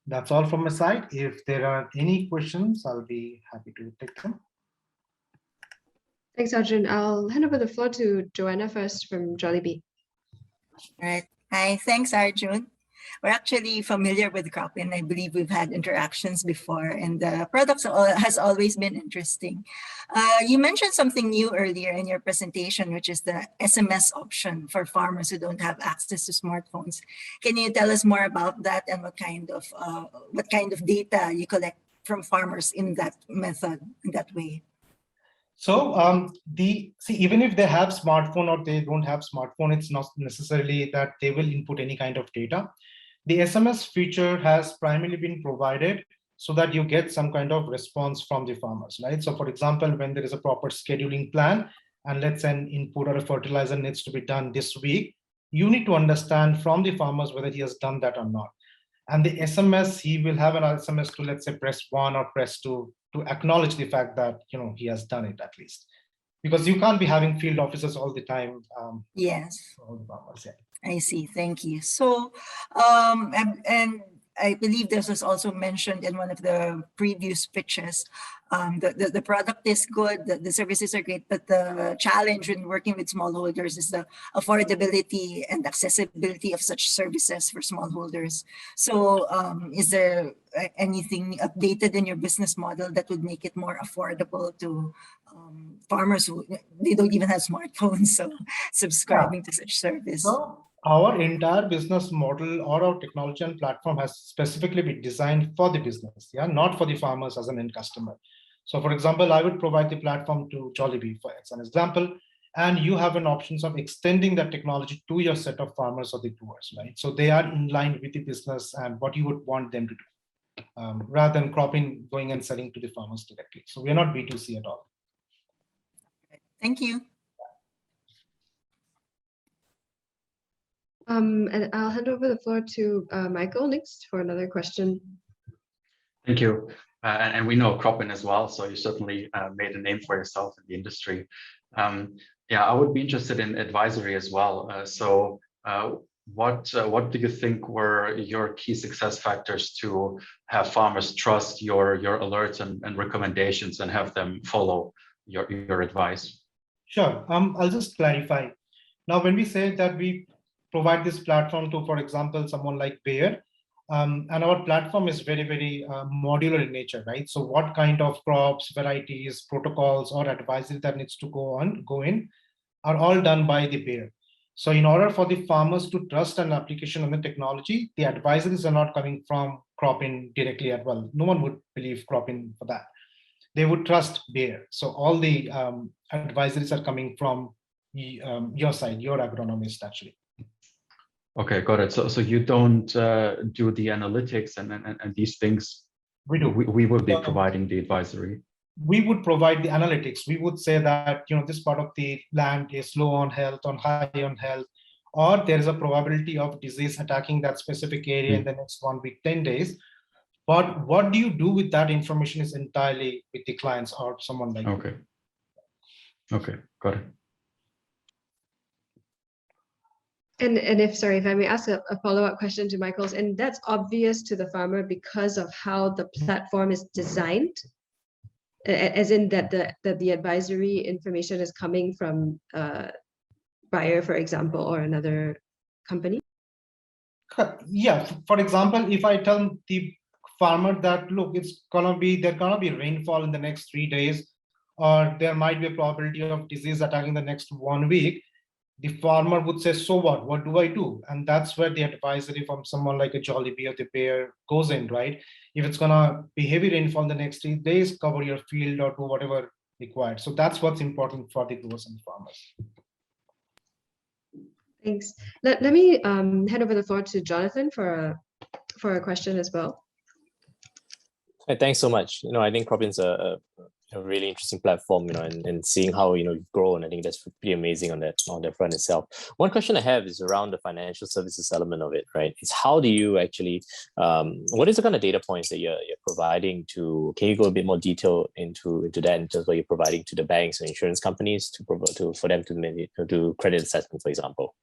Speaker 17: That's all from my side. If there are any questions, I'll be happy to take them.
Speaker 2: Thanks, Arjun. I'll hand over the floor to Joanna first from Jollibee.
Speaker 10: All right. Hi, thanks, Arjun. We're actually familiar with Cropin. I believe we've had interactions before, and the products has always been interesting. You mentioned something new earlier in your presentation, which is the SMS option for farmers who don't have access to smartphones. Can you tell us more about that and what kind of data you collect from farmers in that method, in that way?
Speaker 17: So even if they have smartphone or they don't have smartphone, it's not necessarily that they will input any kind of data. The SMS feature has primarily been provided so that you get some kind of response from the farmers, right? So for example, when there is a proper scheduling plan, and let's say an input or a fertilizer needs to be done this week, you need to understand from the farmers whether he has done that or not. And the SMS, he will have an SMS to, let's say, press 1 or press 2 to acknowledge the fact that, you know, he has done it at least. Because you can't be having field officers all the time.
Speaker 10: Yes.
Speaker 17: All the farmers, yeah.
Speaker 10: I see. Thank you. So, and I believe this was also mentioned in one of the previous pitches. The product is good, the services are great, but the challenge when working with smallholders is the affordability and accessibility of such services for smallholders. So is there anything updated in your business model that would make it more affordable to farmers who they don't even have smartphones, so subscribing to such service?
Speaker 17: So our entire business model or our technology and platform has specifically been designed for the business, yeah, not for the farmers as an end customer. So for example, I would provide the platform to Jollibee, for an example, and you have an option of extending that technology to your set of farmers or the doers, right? So they are in line with the business and what you would want them to do, rather than Cropin going and selling to the farmers directly. So we are not B2C at all.
Speaker 10: Thank you.
Speaker 2: And I'll hand over the floor to Michael next for another question.
Speaker 5: Thank you. And we know Cropin as well, so you certainly made a name for yourself in the industry. Yeah, I would be interested in advisory as well. What do you think were your key success factors to have farmers trust your alerts and recommendations and have them follow your advice?
Speaker 17: Sure. I'll just clarify. Now, when we say that we provide this platform to, for example, someone like Bayer, and our platform is very, very modular in nature, right? So what kind of crops, varieties, protocols, or advisory that needs to go in are all done by the Bayer. So in order for the farmers to trust an application on the technology, the advisories are not coming from Cropin directly as well. No one would believe Cropin for that. They would trust Bayer. So all the advisories are coming from your side, your agronomist actually.
Speaker 5: Okay, got it. So you don't do the analytics and these things.
Speaker 17: We do.
Speaker 5: We will be providing the advisory.
Speaker 17: We would provide the analytics. We would say that, you know, this part of the land is low on health, on high on health, or there is a probability of disease attacking that specific area in the next 1 week, 10 days. But what do you do with that information is entirely with the clients or someone like
Speaker 5: Okay. Okay, got it.
Speaker 2: And if I may ask a follow-up question to Michael's, and that's obvious to the farmer because of how the platform is designed, as in that the advisory information is coming from Bayer, for example, or another company?
Speaker 17: Yeah, for example, if I tell the farmer that, look, there's gonna be rainfall in the next 3 days, or there might be a probability of disease attacking the next 1 week, the farmer would say, so what do I do? And that's where the advisory from someone like a Jollibee or the Bayer goes in, right? If it's gonna be heavy rainfall the next 3 days, cover your field or do whatever required. So that's what's important for the growers and farmers.
Speaker 2: Thanks. Let me hand over the floor to Jonathan for a question as well.
Speaker 7: Hey, thanks so much. I think Cropin's a really interesting platform, and seeing how you've grown. I think that's pretty amazing on that front itself. One question I have is around the financial services element of it, right? It's how do you actually, what is the kind of data points that you're providing to? Can you go a bit more detail into that in terms of what you're providing to the banks and insurance companies for them to do credit assessment, for example?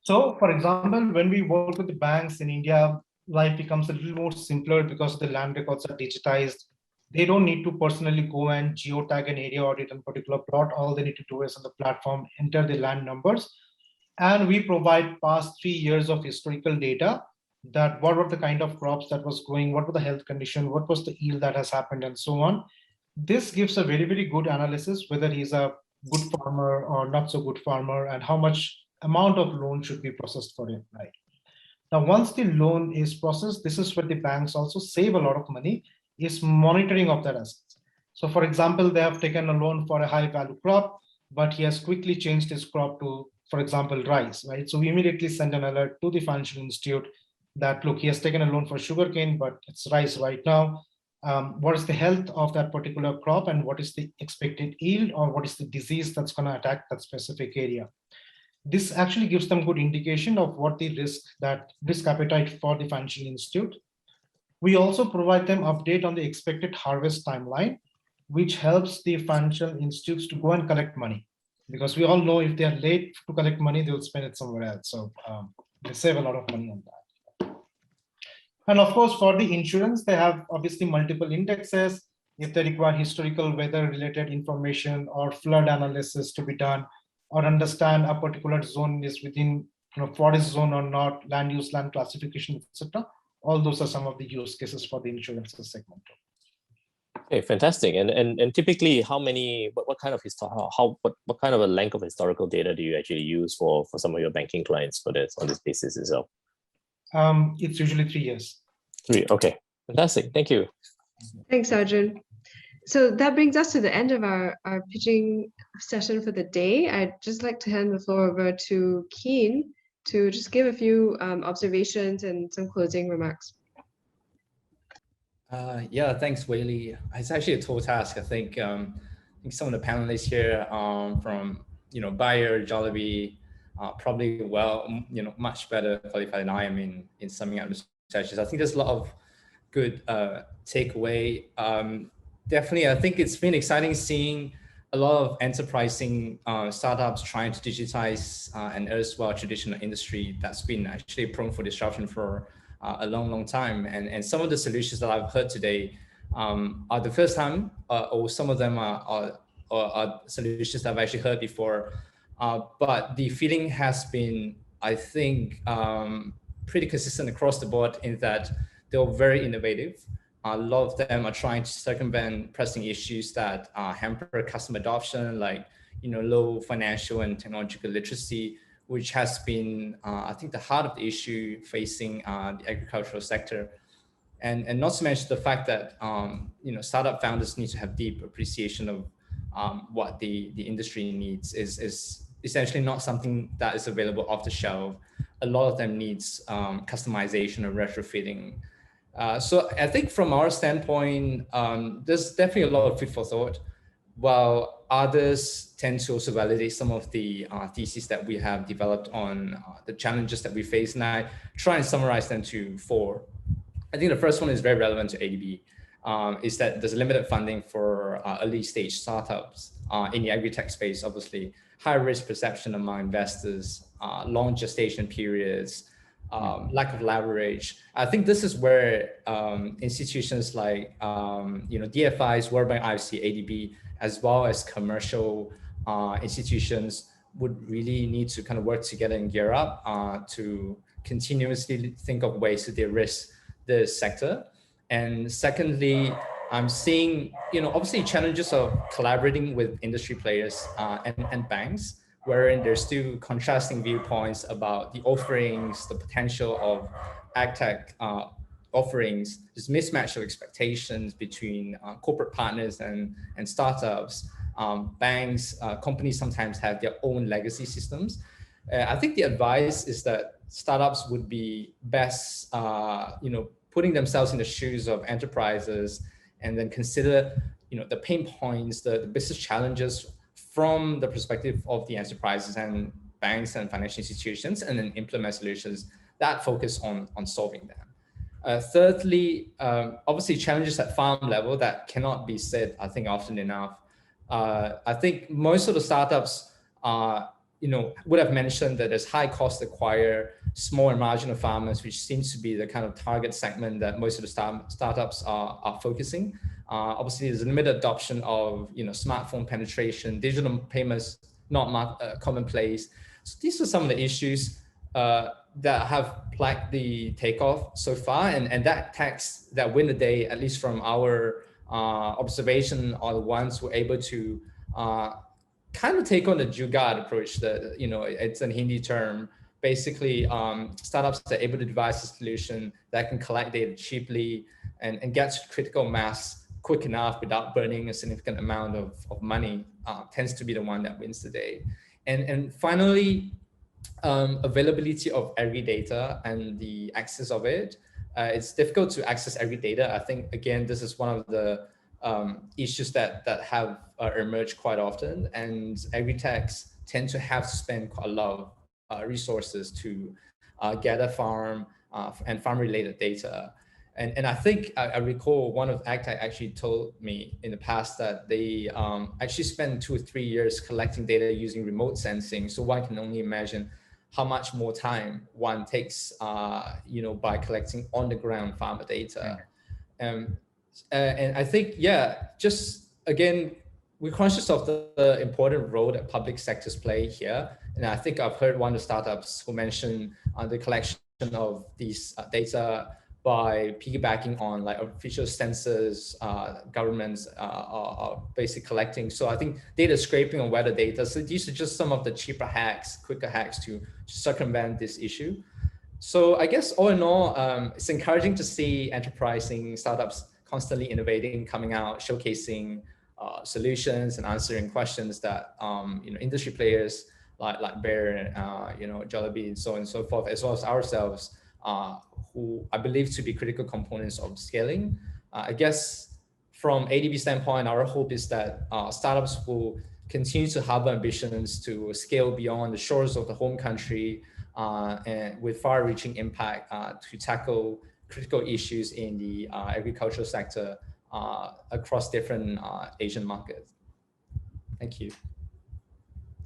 Speaker 17: So, for example, when we work with the banks in India, life becomes a little more simpler because the land records are digitized. They don't need to personally go and geotag an area audit in particular plot. All they need to do is on the platform, enter the land numbers. And we provide past 3 years of historical data, that what were the kind of crops that was growing, what were the health condition, what was the yield that has happened, and so on. This gives a very, very good analysis, whether he's a good farmer or not so good farmer, and how much amount of loan should be processed for him, right? Now, once the loan is processed, this is where the banks also save a lot of money, is monitoring of that assets. So for example, they have taken a loan for a high value crop, but he has quickly changed his crop to, for example, rice, right? So we immediately send an alert to the financial institute that, look, he has taken a loan for sugarcane, but it's rice right now. What is the health of that particular crop, and what is the expected yield, or what is the disease that's going to attack that specific area? This actually gives them good indication of what the risk appetite for the financial institute. We also provide them update on the expected harvest timeline, which helps the financial institutes to go and collect money. Because we all know if they are late to collect money, they'll spend it somewhere else. So they save a lot of money on that. And of course, for the insurance, they have obviously multiple indexes. If they require historical weather-related information or flood analysis to be done, or understand a particular zone is within forest zone or not, land use, land classification, etc. All those are some of the use cases for the insurance segment.
Speaker 7: Okay, fantastic. And typically, what kind of a length of historical data do you actually use for some of your banking clients on this basis itself?
Speaker 17: It's usually 3 years.
Speaker 7: 3, okay, fantastic. Thank you.
Speaker 2: Thanks, Arjun. So that brings us to the end of our pitching session for the day. I'd just like to hand the floor over to Keen to just give a few observations and some closing remarks.
Speaker 3: Yeah, thanks, Wei-Li. It's actually a tall task. I think some of the panelists here from Bayer, Jollibee, probably much better qualified than I am in summing up the sessions. I think there's a lot of good takeaway. Definitely, I think it's been exciting seeing a lot of enterprising startups trying to digitize an erstwhile traditional industry that's been actually prone for disruption for a long time. And some of the solutions that I've heard today are the first time, or some of them are solutions that I've actually heard before. But the feeling has been, I think, pretty consistent across the board in that they're very innovative. A lot of them are trying to circumvent pressing issues that hamper customer adoption, like low financial and technological literacy, which has been, I think, the heart of the issue facing the agricultural sector. And not to mention the fact that startup founders need to have deep appreciation of what the industry needs is essentially not something that is available off the shelf. A lot of them needs customization or retrofitting. So I think from our standpoint, there's definitely a lot of food for thought, while others tend to also validate some of the theses that we have developed on the challenges that we face. And I try and summarize them to 4. I think the first one is very relevant to ADB. is that there's limited funding for early stage startups in the agri-tech space, obviously, high risk perception among investors, long gestation periods, lack of leverage. I think this is where institutions like DFIs, World Bank, IFC, ADB, as well as commercial institutions would really need to kind of work together and gear up to continuously think of ways to de-risk the sector. And secondly, I'm seeing, obviously challenges of collaborating with industry players and banks, wherein there's still contrasting viewpoints about the offerings, the potential of agtech offerings, this mismatch of expectations between corporate partners and startups. Banks, companies sometimes have their own legacy systems. I think the advice is that startups would be best, putting themselves in the shoes of enterprises and then consider, the pain points, the business challenges from the perspective of the enterprises and banks and financial institutions, and then implement solutions that focus on solving them. Thirdly, obviously challenges at farm level that cannot be said, I think, often enough. I think most of the startups would have mentioned that there's high cost to acquire small and marginal farmers, which seems to be the kind of target segment that most of the startups are focusing. Obviously, there's a limited adoption of smartphone penetration, digital payments not commonplace. So these are some of the issues that have plagued the takeoff so far, and that tax that win the day, at least from our observation, are the ones who are able to kind of take on the jugaad approach. That it's a Hindi term. Basically, startups are able to devise a solution that can collect data cheaply and get to critical mass quick enough without burning a significant amount of money, tends to be the one that wins the day. And finally, availability of every data and the access of it. It's difficult to access every data. I think, again, this is one of the issues that have emerged quite often, and agri-techs tend to have to spend quite a lot of resources to gather farm and farm-related data. And I think I recall one of agtech actually told me in the past that they actually spend 2 or 3 years collecting data using remote sensing. So one can only imagine how much more time one takes, by collecting on-the-ground farmer data. And I think, just again, we're conscious of the important role that public sectors play here. And I think I've heard one of the startups who mentioned the collection of these data by piggybacking on like official census governments are basically collecting. So I think data scraping on weather data. So these are just some of the cheaper hacks, quicker hacks to circumvent this issue. So I guess all in all, it's encouraging to see enterprising startups constantly innovating, coming out, showcasing solutions and answering questions that industry players like Bear, Jollibee, and so on and so forth, as well as ourselves, who I believe to be critical components of scaling. I guess from ADB standpoint, our hope is that startups will continue to have ambitions to scale beyond the shores of the home country and with far-reaching impact to tackle critical issues in the agricultural sector across different Asian markets. Thank you.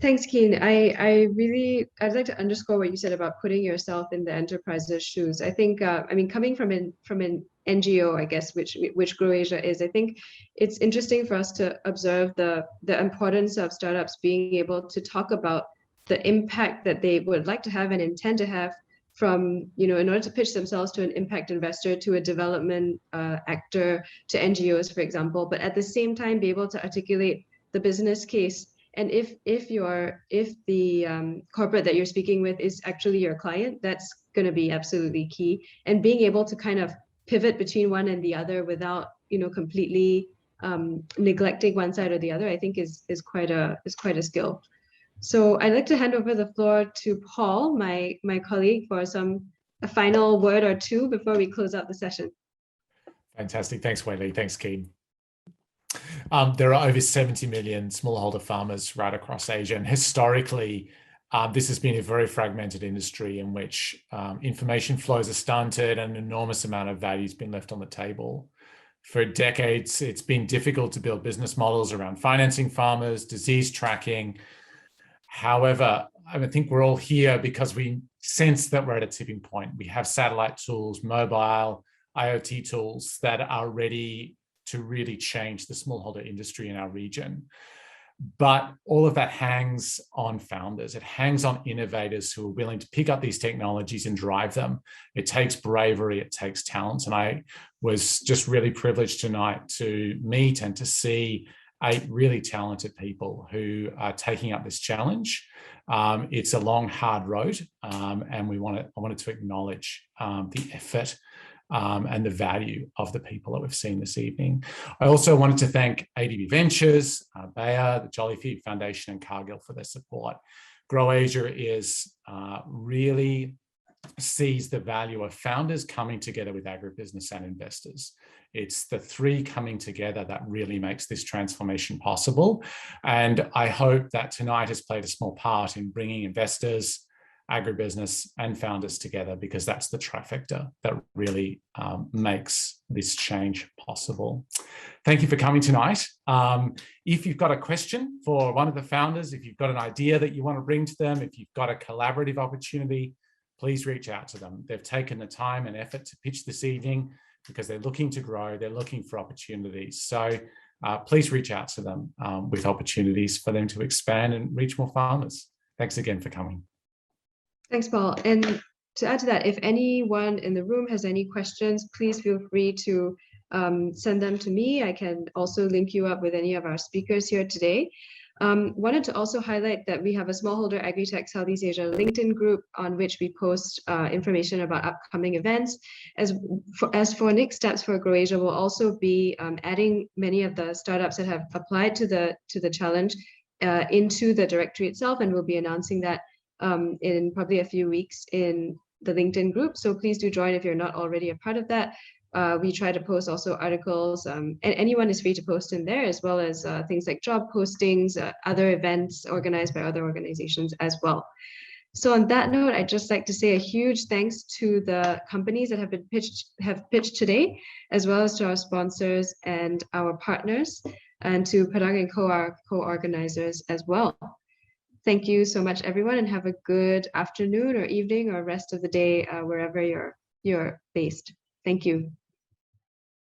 Speaker 2: Thanks, Keen. I'd like to underscore what you said about putting yourself in the enterprise's shoes. I think, coming from an NGO, I guess, which GrowAsia is, I think it's interesting for us to observe the importance of startups being able to talk about the impact that they would like to have and intend to have from, in order to pitch themselves to an impact investor, to a development actor, to NGOs, for example, but at the same time be able to articulate the business case. And if the corporate that you're speaking with is actually your client, that's going to be absolutely key. And being able to kind of pivot between one and the other without, completely neglecting one side or the other, I think is quite a skill. So I'd like to hand over the floor to Paul, my colleague, for a final word or two before we close out the session.
Speaker 14: Fantastic. Thanks, Wei Li. Thanks, Keen. There are over 70 million smallholder farmers right across Asia, and historically, this has been a very fragmented industry in which information flows are stunted and an enormous amount of value has been left on the table. For decades, it's been difficult to build business models around financing farmers, disease tracking. However, I think we're all here because we sense that we're at a tipping point. We have satellite tools, mobile, IoT tools that are ready to really change the smallholder industry in our region. But all of that hangs on founders. It hangs on innovators who are willing to pick up these technologies and drive them. It takes bravery, it takes talent. And I was just really privileged tonight to meet and to see 8 really talented people who are taking up this challenge. It's a long, hard road, and I wanted to acknowledge the effort and the value of the people that we've seen this evening. I also wanted to thank ADB Ventures, Bayer, the Jolly Feet Foundation, and Cargill for their support. GrowAsia is really sees the value of founders coming together with agribusiness and investors. It's the 3 coming together that really makes this transformation possible. And I hope that tonight has played a small part in bringing investors, agribusiness, and founders together, because that's the trifecta that really makes this change possible. Thank you for coming tonight. If you've got a question for one of the founders, if you've got an idea that you want to bring to them, if you've got a collaborative opportunity, please reach out to them. They've taken the time and effort to pitch this evening because they're looking to grow, they're looking for opportunities. So please reach out to them with opportunities for them to expand and reach more farmers. Thanks again for coming.
Speaker 2: Thanks, Paul. And to add to that, if anyone in the room has any questions, please feel free to send them to me. I can also link you up with any of our speakers here today. Wanted to also highlight that we have a Smallholder Agritech Southeast Asia LinkedIn group on which we post information about upcoming events. As for next steps for GrowAsia, we'll also be adding many of the startups that have applied to the challenge into the directory itself, and we'll be announcing that in probably a few weeks in the LinkedIn group. So please do join if you're not already a part of that. We try to post also articles, and anyone is free to post in there, as well as things like job postings, other events organized by other organizations as well. So on that note, I'd just like to say a huge thanks to the companies that have pitched today, as well as to our sponsors and our partners, and to Padang & Co, our co-organizers as well. Thank you so much, everyone, and have a good afternoon or evening or rest of the day, wherever you're based. Thank you.